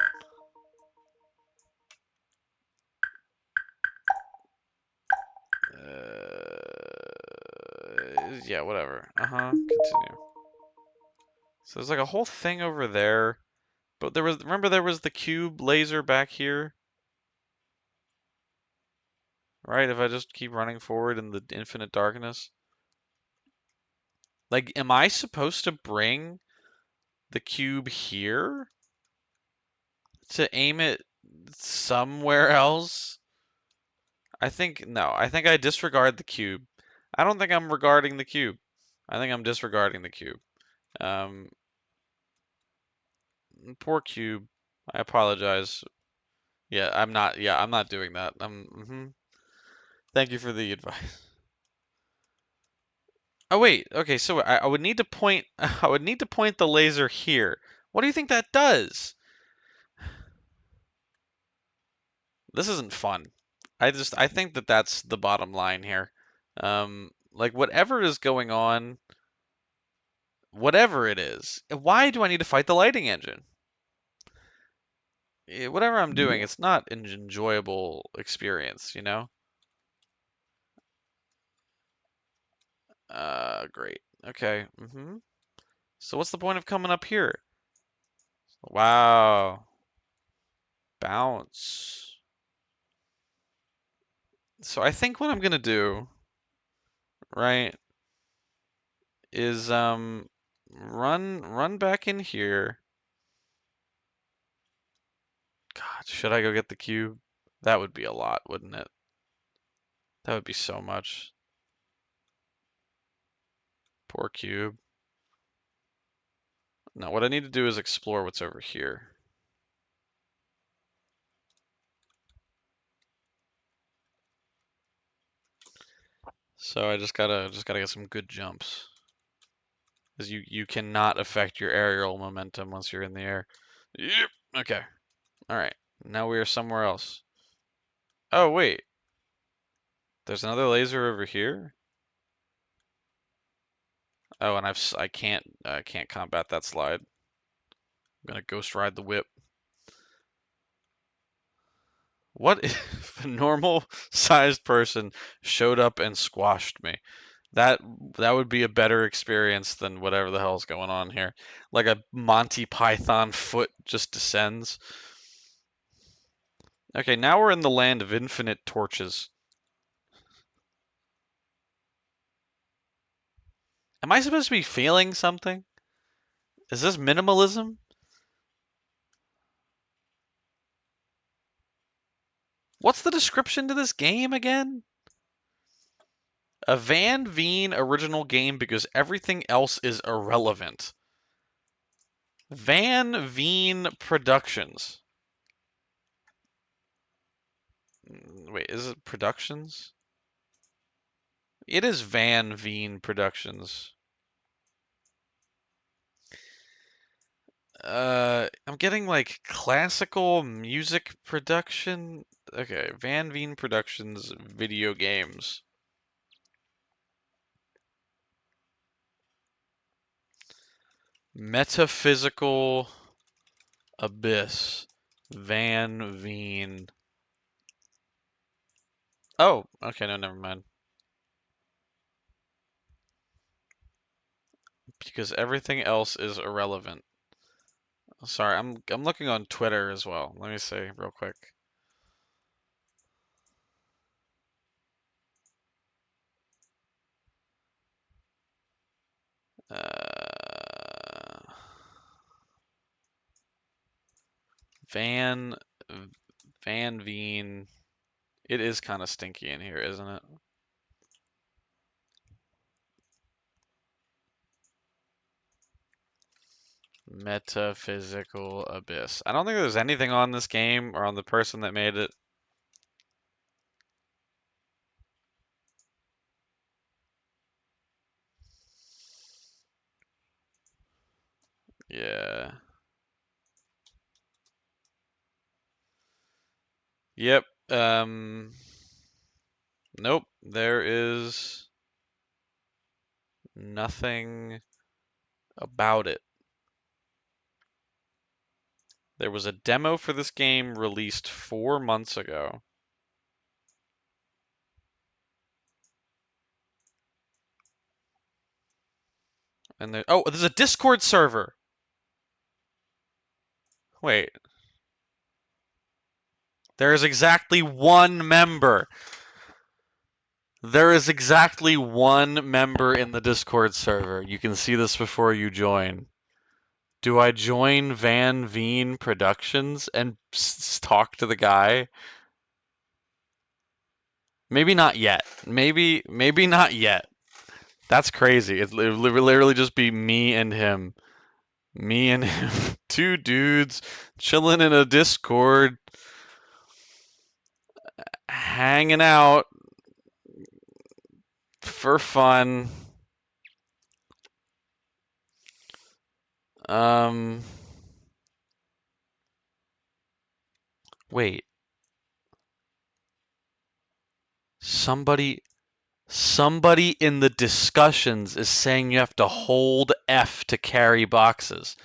Yeah, whatever. Continue. So there's like a whole thing over there. But remember there was the cube laser back here? Right, if I just keep running forward in the infinite darkness. Like, am I supposed to bring the cube here to aim it somewhere else? No, I think I disregard the cube. I don't think I'm regarding the cube. I think I'm disregarding the cube. Um, Poor cube. I apologize. Yeah, I'm not doing that. Thank you for the advice. Oh wait, okay, so I would need to point I would need to point the laser here. What do you think that does? This isn't fun. I think that that's the bottom line here. Like whatever is going on, whatever it is, why do I need to fight the lighting engine? Whatever I'm doing, it's not an enjoyable experience, you know? Great. Okay. So what's the point of coming up here? Wow. Bounce. So I think what I'm gonna do, right, is run back in here. God, should I go get the cube? That would be a lot, wouldn't it? That would be so much. Poor cube. No, what I need to do is explore what's over here. So I just gotta get some good jumps. Because you cannot affect your aerial momentum once you're in the air. Yep. Okay. All right. Now we are somewhere else. Oh wait, there's another laser over here. Oh, and I can't combat that slide. I'm gonna ghost ride the whip. What if a normal sized person showed up and squashed me? That that would be a better experience than whatever the hell's going on here. Like a Monty Python foot just descends. Okay, now we're in the land of infinite torches. Am I supposed to be feeling something? Is this minimalism? What's the description to this game again? A Van Veen original game because everything else is irrelevant. Van Veen Productions. Wait, is it Productions? It is Van Veen Productions. I'm getting like classical music production. Okay, Van Veen Productions video games. Metaphysical Abyss. Van Veen. Oh, okay, no, never mind. Because everything else is irrelevant. Sorry, I'm looking on Twitter as well. Let me see real quick. Uh, Van Van Veen. It is kind of stinky in here, isn't it? Metaphysical Abyss. I don't think there's anything on this game or on the person that made it. Yeah. Yep. Nope. There is nothing about it. There was a demo for this game released 4 months ago. And there, oh, there's a Discord server. Wait. There is exactly one member. There is exactly one member in the Discord server. You can see this before you join. Do I join Van Veen Productions and talk to the guy? Maybe not yet. Maybe not yet. That's crazy. It literally just be me and him. Me and him. Two dudes chilling in a Discord, hanging out for fun. Wait. Somebody in the discussions is saying you have to hold F to carry boxes.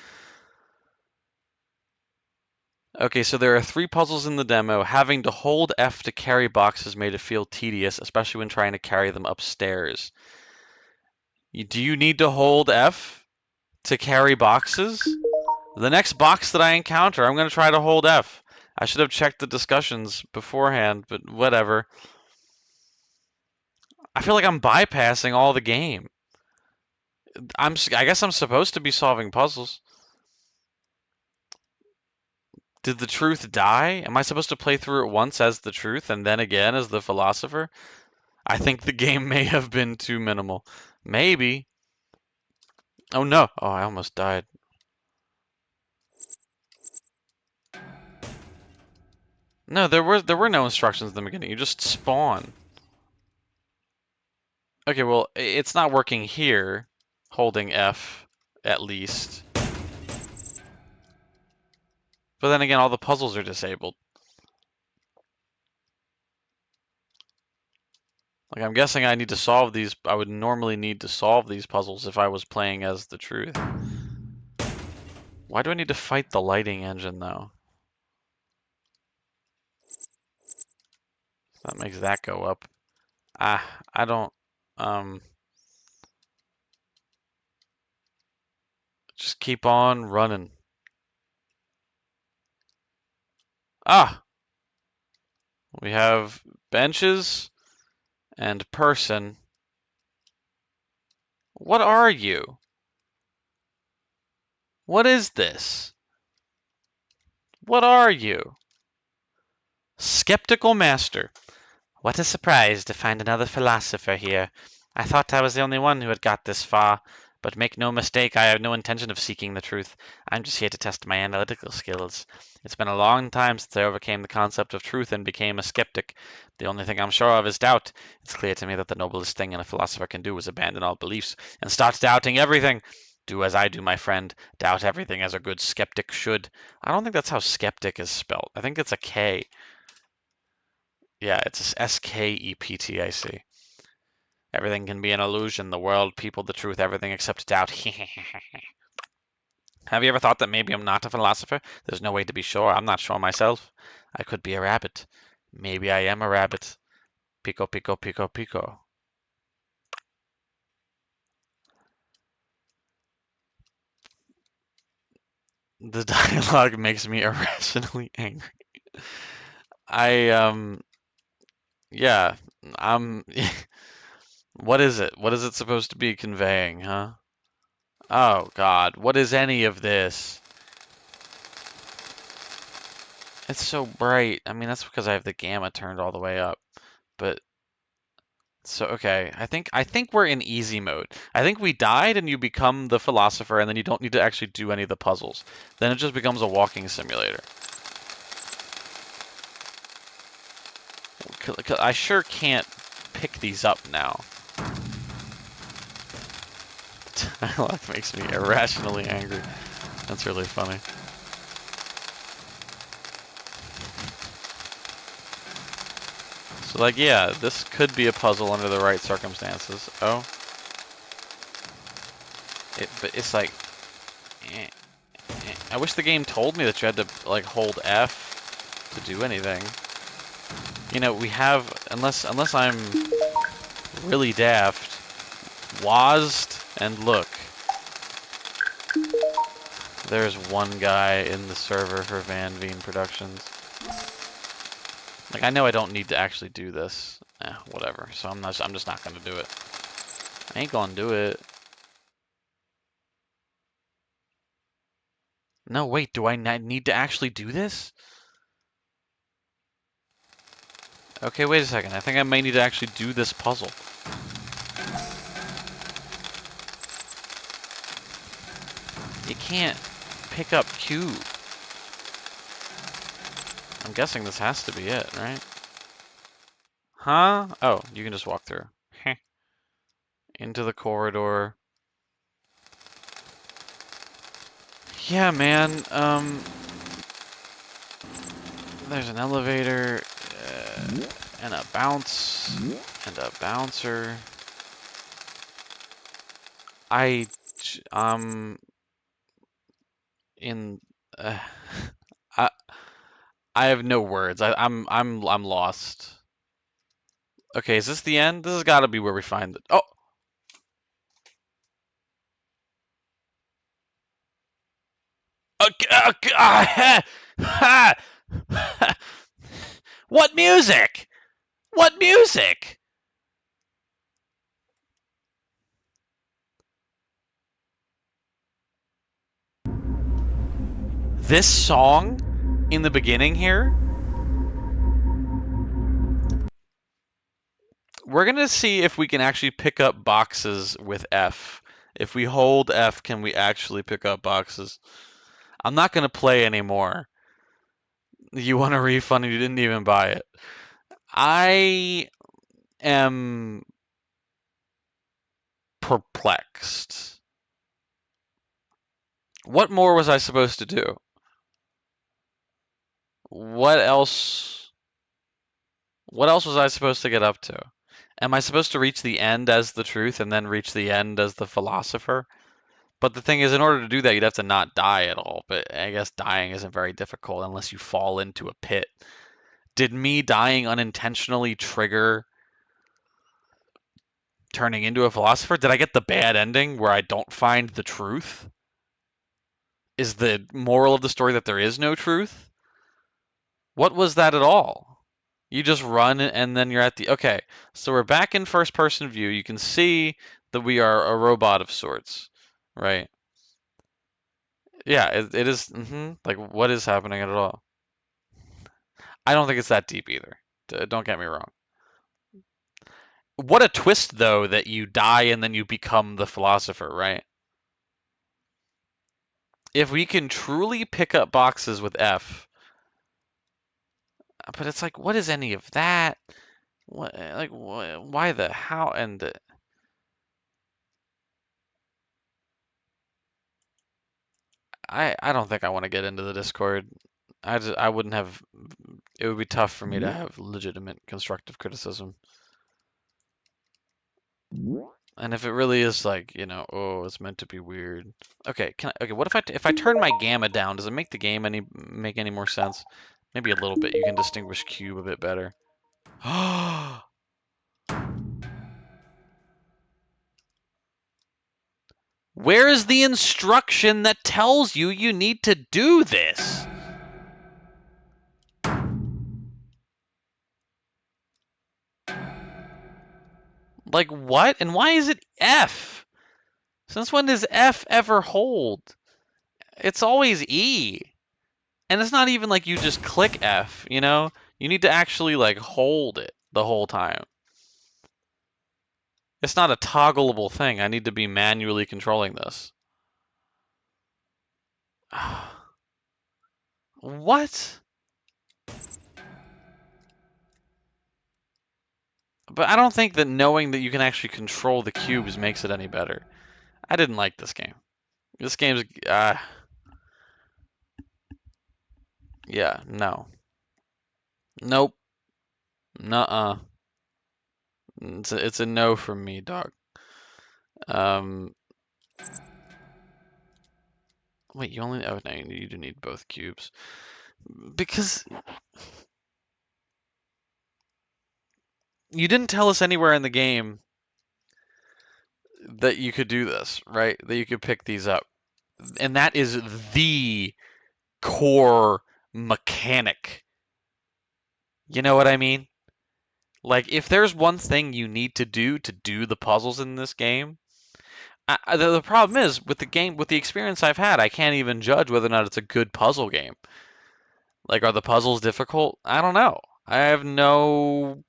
Okay, so there are 3 puzzles in the demo. Having to hold F to carry boxes made it feel tedious, especially when trying to carry them upstairs. Do you need to hold F to carry boxes? The next box that I encounter, I'm going to try to hold F. I should have checked the discussions beforehand, but whatever. I feel like I'm bypassing all the game. I guess I'm supposed to be solving puzzles. Did the truth die? Am I supposed to play through it once as the truth and then again as the philosopher? I think the game may have been too minimal. Maybe. Oh no. Oh, I almost died. No, there were no instructions in the beginning. You just spawn. Okay, well, it's not working here. Holding F, at least. But then again, all the puzzles are disabled. Like, I'm guessing I need to solve these. I would normally need to solve these puzzles if I was playing as the truth. Why do I need to fight the lighting engine, though? That makes that go up. I don't, just keep on running. Ah! We have benches and person. What are you? What is this? What are you? Skeptical Master. What a surprise to find another philosopher here. I thought I was the only one who had got this far, but make no mistake, I have no intention of seeking the truth. I'm just here to test my analytical skills. It's been a long time since I overcame the concept of truth and became a skeptic. The only thing I'm sure of is doubt. It's clear to me that the noblest thing a philosopher can do is abandon all beliefs and start doubting everything. Do as I do, my friend. Doubt everything as a good skeptic should. I don't think that's how skeptic is spelled. I think it's a K. Yeah, it's Skeptic. Everything can be an illusion. The world, people, the truth, everything except doubt. Have you ever thought that maybe I'm not a philosopher? There's no way to be sure. I'm not sure myself. I could be a rabbit. Maybe I am a rabbit. Pico, pico, pico, pico. The dialogue makes me irrationally angry. Yeah, I'm. What is it? What is it supposed to be conveying, huh? Oh, God. What is any of this? It's so bright. I mean, that's because I have the gamma turned all the way up. But so okay, I think we're in easy mode. I think we died and you become the philosopher and then you don't need to actually do any of the puzzles. Then it just becomes a walking simulator. I sure can't pick these up now. Dialogue makes me irrationally angry. That's really funny. So like, yeah, this could be a puzzle under the right circumstances. Oh. But it's like, I wish the game told me that you had to, like, hold F to do anything. You know, we have, unless I'm really daft, WASD and look. There's one guy in the server for Van Veen Productions. Like, I know I don't need to actually do this. Whatever. So I'm just not gonna do it. I ain't gonna do it. No, wait, do I need to actually do this? Okay, wait a second. I think I may need to actually do this puzzle. You can't pick up cube. I'm guessing this has to be it, right? Huh? Oh, you can just walk through. Heh. Into the corridor. Yeah, man, there's an elevator, and a bounce, and a bouncer. In, I I have no words. I'm lost. Okay, is this the end? This has got to be where we find it. Oh. What music? What music? This song in the beginning here? We're gonna see if we can actually pick up boxes with F. If we hold F, can we actually pick up boxes? I'm not gonna play anymore. You want a refund and you didn't even buy it. I am perplexed. What more was I supposed to do? What else? What else was I supposed to get up to? Am I supposed to reach the end as the truth and then reach the end as the philosopher? But the thing is, in order to do that, you'd have to not die at all. But I guess dying isn't very difficult unless you fall into a pit. Did me dying unintentionally trigger turning into a philosopher? Did I get the bad ending where I don't find the truth? Is the moral of the story that there is no truth? What was that at all? You just run and then you're at the... Okay, so we're back in first person view. You can see that we are a robot of sorts, right? Yeah, it is... Like, what is happening at all? I don't think it's that deep either. Don't get me wrong. What a twist, though, that you die and then you become the philosopher, right? If we can truly pick up boxes with F, but it's like, what is any of that? What, like, why the how and the... I don't think I want to get into the Discord. I wouldn't have. It would be tough for me to have legitimate constructive criticism. And if it really is like, you know, oh, it's meant to be weird. Okay, okay, what if I turn my gamma down, does it make the game make any more sense? Maybe a little bit. You can distinguish cube a bit better. Where is the instruction that tells you you need to do this? Like what? And why is it F? Since when does F ever hold? It's always E. And it's not even like you just click F, you know? You need to actually like hold it the whole time. It's not a toggleable thing. I need to be manually controlling this. What? But I don't think that knowing that you can actually control the cubes makes it any better. I didn't like this game. This game's yeah, no. Nope. Nuh-uh. It's a no from me, dog. Um Wait, you only... Oh, no, you do need both cubes. Because you didn't tell us anywhere in the game that you could do this, right? That you could pick these up. And that is the core mechanic. You know what I mean? Like, if there's one thing you need to do the puzzles in this game, the problem is with the game, with the experience I've had, I can't even judge whether or not it's a good puzzle game. Like, are the puzzles difficult? I don't know. I have no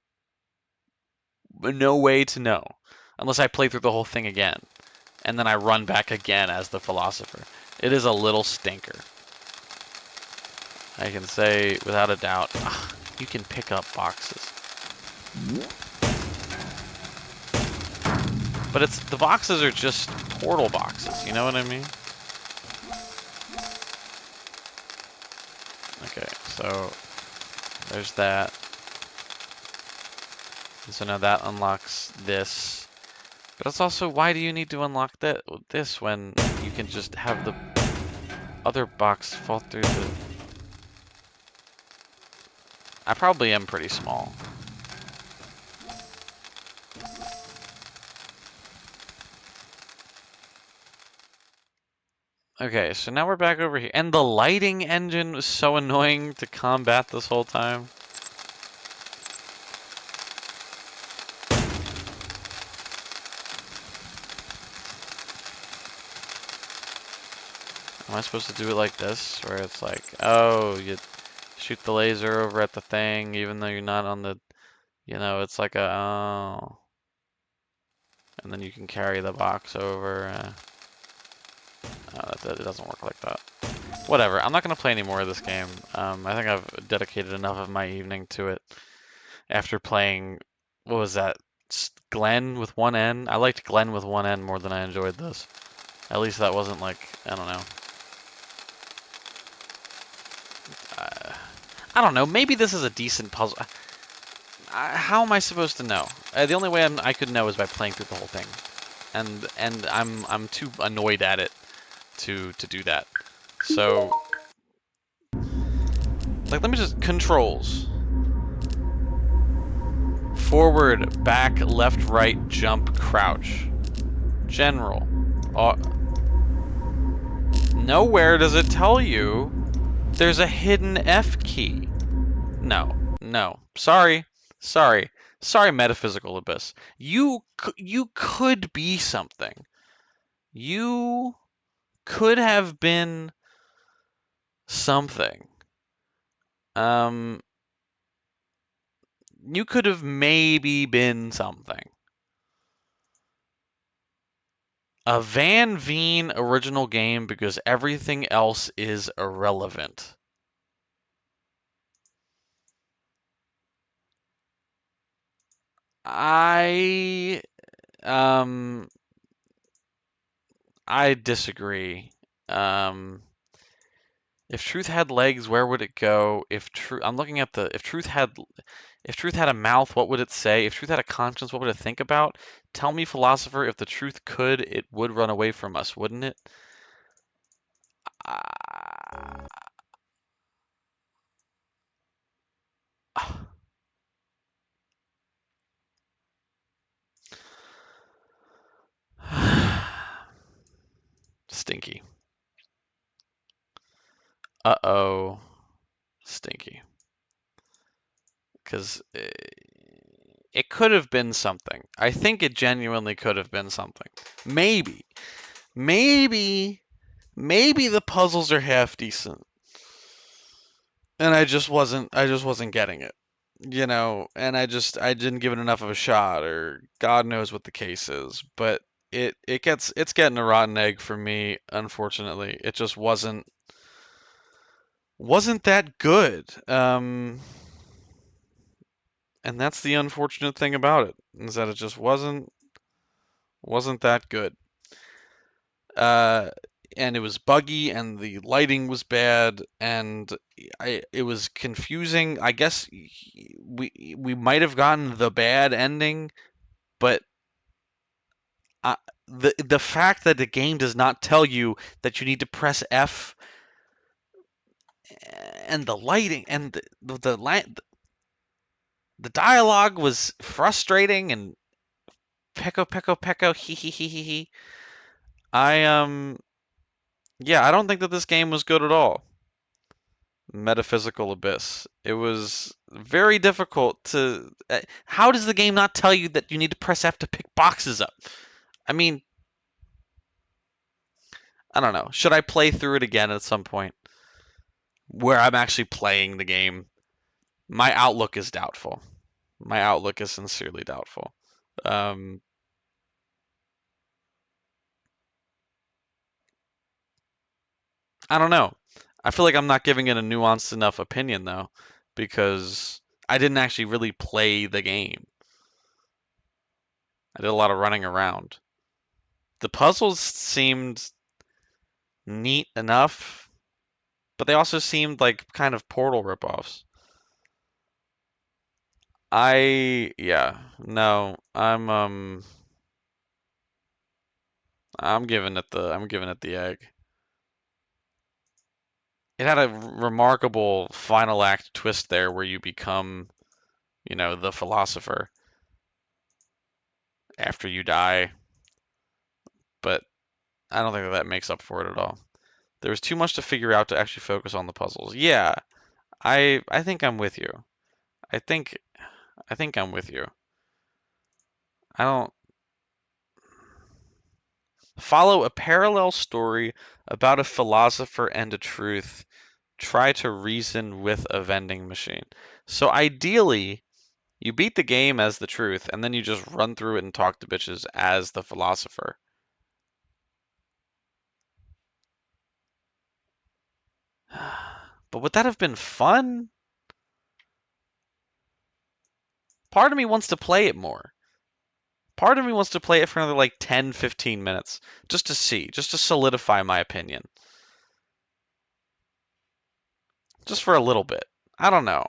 way to know unless I play through the whole thing again and then I run back again as the philosopher. It is a little stinker. I can say without a doubt, you can pick up boxes. But the boxes are just portal boxes, you know what I mean? Okay, so there's that. And so now that unlocks this. But it's also, why do you need to unlock this when you can just have the other box fall through the... I probably am pretty small. Okay, so now we're back over here. And the lighting engine was so annoying to combat this whole time. Am I supposed to do it like this? Where it's like, oh, you shoot the laser over at the thing, even though you're not on the... You know, it's like a... Oh. And then you can carry the box over. It doesn't work like that. Whatever, I'm not going to play any more of this game. I think I've dedicated enough of my evening to it. After playing, what was that? Glenn with one N? I liked Glenn with one N more than I enjoyed this. At least that wasn't like, I don't know. I don't know, maybe this is a decent puzzle. How am I supposed to know? The only way I could know is by playing through the whole thing. And I'm too annoyed at it to do that. So, like, let me just... Controls. Forward, back, left, right, jump, crouch. General. Nowhere does it tell you there's a hidden F key. No. Sorry, Metaphysical Abyss. You could be something. You could have been something. You could have maybe been something. A Van Veen original game because everything else is irrelevant. I disagree. If truth had legs, where would it go? I'm looking at if truth had a mouth, what would it say? If truth had a conscience, what would it think about? Tell me, philosopher, if the truth could, it would run away from us, wouldn't it? Stinky. Uh-oh. Stinky. Because it could have been something. I think it genuinely could have been something. Maybe the puzzles are half decent. And I just wasn't getting it. You know, and I didn't give it enough of a shot, or God knows what the case is. But it's getting a rotten egg for me, unfortunately. It just wasn't that good. And that's the unfortunate thing about it, is that it just wasn't that good. And it was buggy, and the lighting was bad, and it was confusing. I guess we might have gotten the bad ending, but the fact that the game does not tell you that you need to press F, and the lighting and the dialogue was frustrating and pecco pecco pecco he he he he he. I Yeah, I don't think that this game was good at all. Metaphysical Abyss. It was very difficult to. How does the game not tell you that you need to press F to pick boxes up? I mean, I don't know. Should I play through it again at some point where I'm actually playing the game? My outlook is doubtful. My outlook is sincerely doubtful. Um, I don't know. I feel like I'm not giving it a nuanced enough opinion though, because I didn't actually really play the game. I did a lot of running around. The puzzles seemed neat enough, but they also seemed like kind of Portal ripoffs. Yeah, no, I'm giving it the egg. It had a remarkable final act twist there where you become, the philosopher after you die, but I don't think that makes up for it at all. There was too much to figure out to actually focus on the puzzles. Yeah, I think I'm with you. I think I think I'm with you. I don't follow a parallel story about a philosopher and a truth. Try to reason with a vending machine. So ideally, you beat the game as the truth, and then you just run through it and talk to bitches as the philosopher. But would that have been fun? Part of me wants to play it more. Part of me wants to play it for another like 10, 15 minutes just to see, just to solidify my opinion. Just for a little bit. I don't know.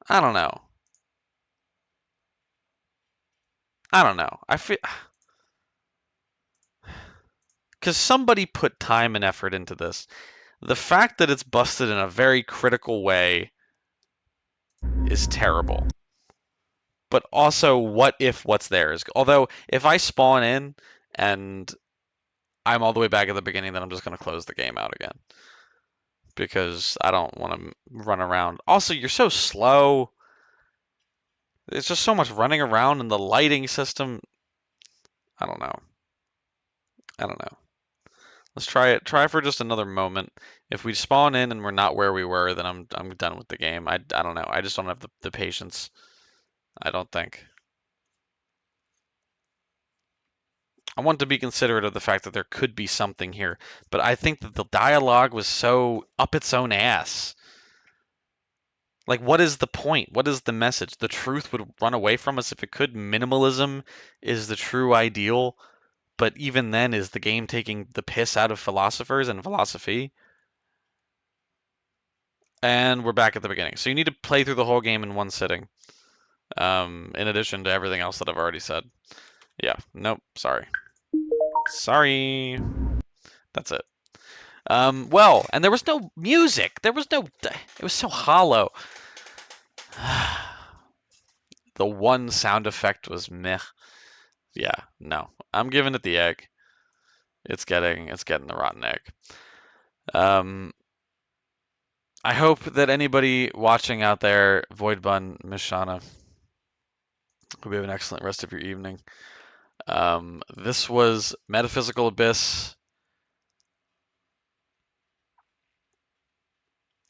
I don't know. I don't know. I feel because somebody put time and effort into this. The fact that it's busted in a very critical way is terrible. But also, what if what's there is. Although, if I spawn in and I'm all the way back at the beginning, then I'm just going to close the game out again. Because I don't want to run around. Also, you're so slow. It's just so much running around in the lighting system. I don't know. I don't know. Let's try it. Try for just another moment. If we spawn in and we're not where we were, then I'm done with the game. I don't know. I just don't have the patience. I don't think. I want to be considerate of the fact that there could be something here, but I think that the dialogue was so up its own ass. Like, what is the point? What is the message? The truth would run away from us if it could. Minimalism is the true ideal, but even then, is the game taking the piss out of philosophers and philosophy? And we're back at the beginning. So you need to play through the whole game in one sitting, in addition to everything else that I've already said. Yeah, nope, sorry. Sorry. That's it. Well, and there was no music. There was no. It was so hollow. The one sound effect was meh. Yeah, no. I'm giving it the egg. It's getting the rotten egg. Um, I hope that anybody watching out there, Void Bun, Mishana, hope you have an excellent rest of your evening. This was Metaphysical Abyss.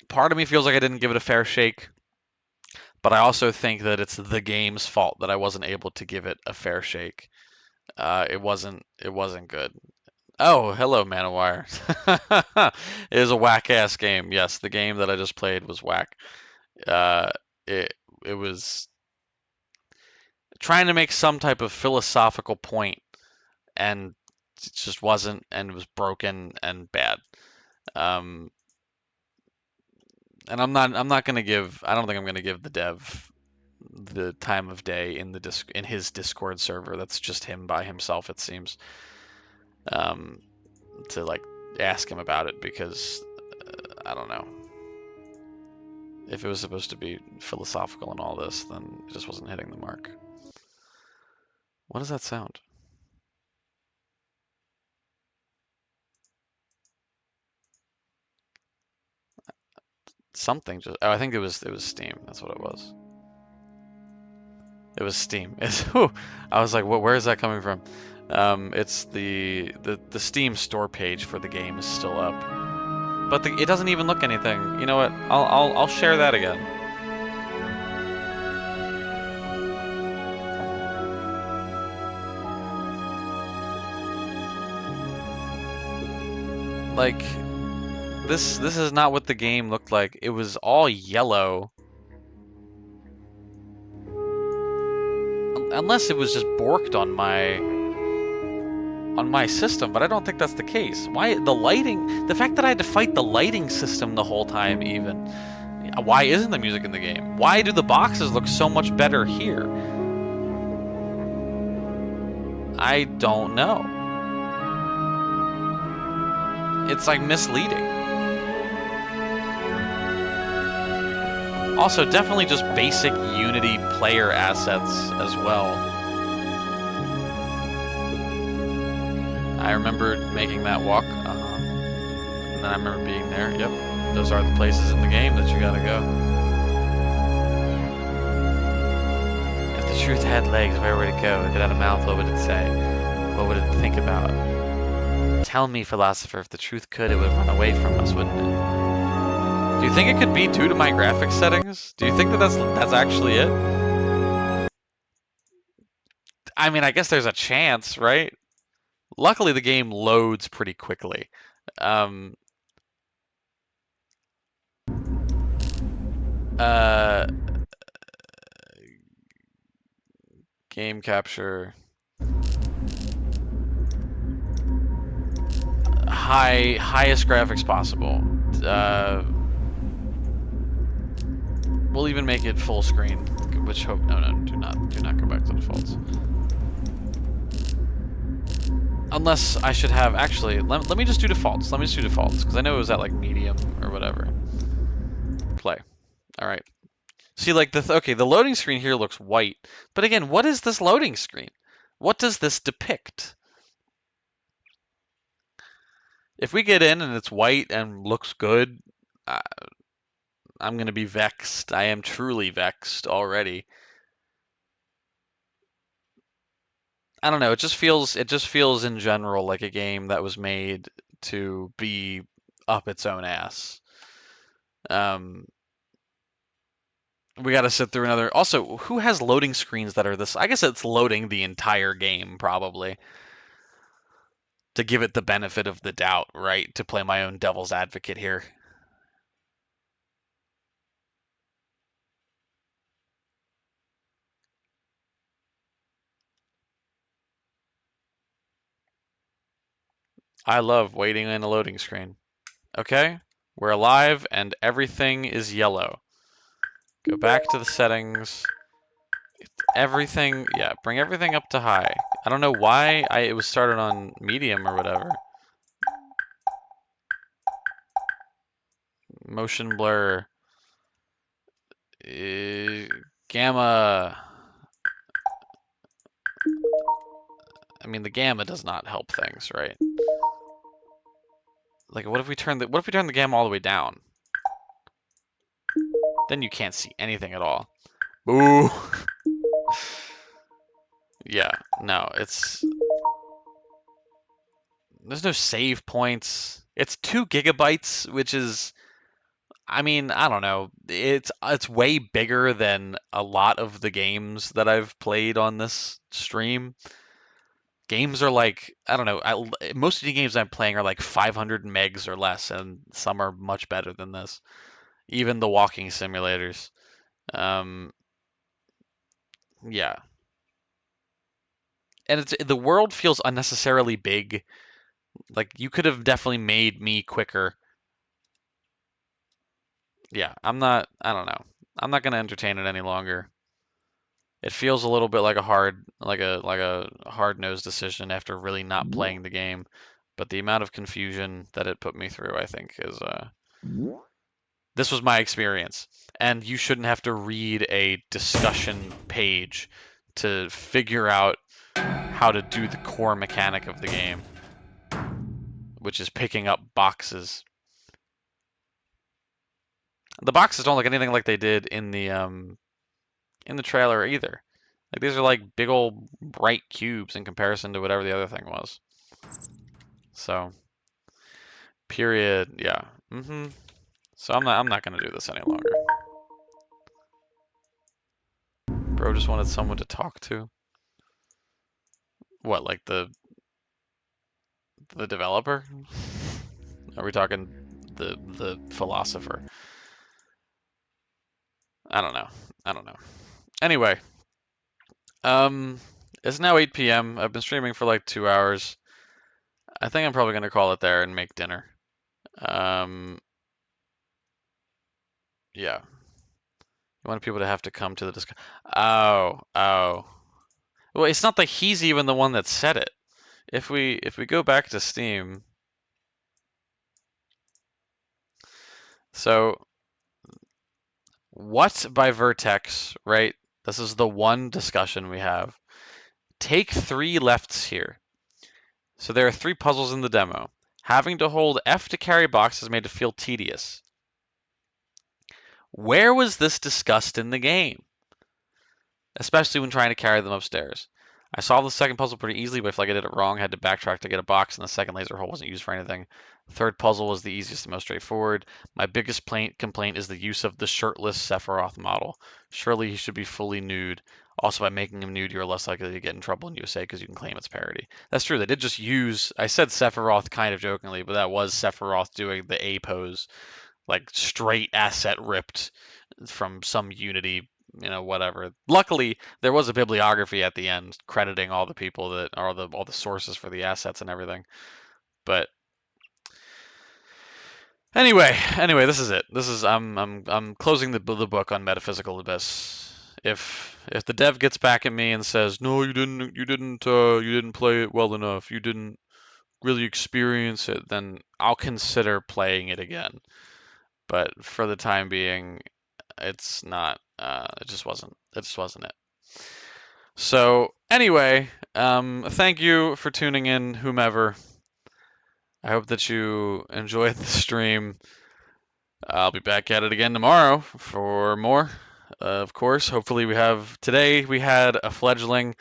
Part of me feels like I didn't give it a fair shake, but I also think that it's the game's fault that I wasn't able to give it a fair shake. It wasn't good. Oh, hello, Manowire. It is a whack ass game. Yes, the game that I just played was whack. Uh, it was trying to make some type of philosophical point, and it just wasn't, and it was broken and bad. Um, and I'm not gonna give. I don't think I'm gonna give the dev the time of day in his Discord server. That's just him by himself, it seems. To like ask him about it because I don't know. If it was supposed to be philosophical and all this, then it just wasn't hitting the mark. What does that sound? Something just. Oh, I think it was Steam. That's what it was. It was Steam. I was like, where is that coming from? It's the Steam store page for the game is still up, but it doesn't even look anything. You know what? I'll share that again. Like this is not what the game looked like. It was all yellow. Unless it was just borked on my system, but I don't think that's the case. Why the lighting? The fact that I had to fight the lighting system the whole time, even. Why isn't the music in the game? Why do the boxes look so much better here? I don't know. It's like misleading. Also, definitely just basic Unity player assets as well. I remember making that walk, and then I remember being there. Yep, those are the places in the game that you gotta go. If the truth had legs, where would it go? If it had a mouth, what would it say? What would it think about? Tell me, philosopher, if the truth could, it would run away from us, wouldn't it? Do you think it could be due to my graphics settings? Do you think that that's actually it? I mean, I guess there's a chance, right? Luckily, the game loads pretty quickly. Game capture. Highest graphics possible. We'll even make it full screen, which hope no, do not go back to defaults. Unless I should have actually. Let me just do defaults. Let me just do defaults because I know it was at like medium or whatever. Play. All right. See, like the loading screen here looks white, but again, what is this loading screen? What does this depict? If we get in and it's white and looks good, I'm gonna be vexed. I am truly vexed already. I don't know. It just feels in general like a game that was made to be up its own ass. We got to sit through another. Also, who has loading screens that are this? I guess it's loading the entire game probably to give it the benefit of the doubt, right? To play my own devil's advocate here. I love waiting in a loading screen. Okay, we're alive and everything is yellow. Go back to the settings. Everything, yeah, bring everything up to high. I don't know why it was started on medium or whatever. Motion blur. Gamma. I mean, the gamma does not help things, right? Like, what if we turn the gamma all the way down? Then you can't see anything at all. Ooh. Yeah, no, there's no save points. It's 2 gigabytes, which is, I mean, I don't know. It's way bigger than a lot of the games that I've played on this stream. Games are like, I don't know, most of the games I'm playing are like 500 megs or less, and some are much better than this. Even the walking simulators. Yeah. And the world feels unnecessarily big. Like, you could have definitely made me quicker. Yeah, I don't know. I'm not going to entertain it any longer. It feels a little bit like a hard-nosed decision after really not playing the game, but the amount of confusion that it put me through, I think, is this was my experience. And you shouldn't have to read a discussion page to figure out how to do the core mechanic of the game, which is picking up boxes. The boxes don't look anything like they did in the trailer either. Like these are like big old bright cubes in comparison to whatever the other thing was. So, period, yeah. So I'm not gonna do this any longer. Bro just wanted someone to talk to. What, like the developer? Are we talking the philosopher? I don't know. I don't know. Anyway, it's now 8 p.m. I've been streaming for like 2 hours. I think I'm probably gonna call it there and make dinner. Um, yeah. You want people to have to come to the discussion. Oh. Well, it's not that he's even the one that said it. If we go back to Steam, so what by Vertex, right? This is the one discussion we have. Take 3 lefts here. So there are 3 puzzles in the demo. Having to hold F to carry boxes made it feel tedious. Where was this discussed in the game? Especially when trying to carry them upstairs. I solved the second puzzle pretty easily, but I feel like I did it wrong. I had to backtrack to get a box, and the second laser hole wasn't used for anything. The third puzzle was the easiest and most straightforward. My biggest complaint is the use of the shirtless Sephiroth model. Surely he should be fully nude. Also, by making him nude, you're less likely to get in trouble in USA because you can claim it's parody. That's true. They did just use. I said Sephiroth kind of jokingly, but that was Sephiroth doing the A pose, like straight asset ripped from some Unity, whatever. Luckily, there was a bibliography at the end crediting all the people that are all the sources for the assets and everything. But anyway, this is it. This is I'm closing the book on Metaphysical Abyss. If the dev gets back at me and says, "No, you didn't play it well enough. You didn't really experience it," then I'll consider playing it again. But for the time being, it's not. It just wasn't. It just wasn't it. So anyway, thank you for tuning in, whomever. I hope that you enjoyed the stream. I'll be back at it again tomorrow for more. Of course, hopefully today we had a fledgling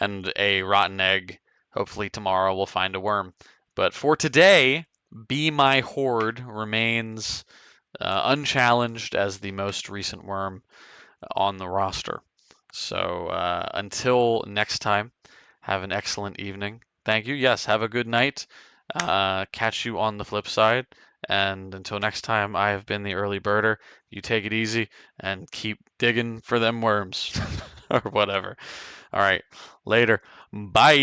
and a rotten egg. Hopefully tomorrow we'll find a worm. But for today, Be My Horde remains unchallenged as the most recent worm on the roster. So until next time, have an excellent evening. Thank you. Yes, have a good night. Catch you on the flip side. And until next time, I have been the early birder. You take it easy and keep digging for them worms or whatever. All right, later. Bye.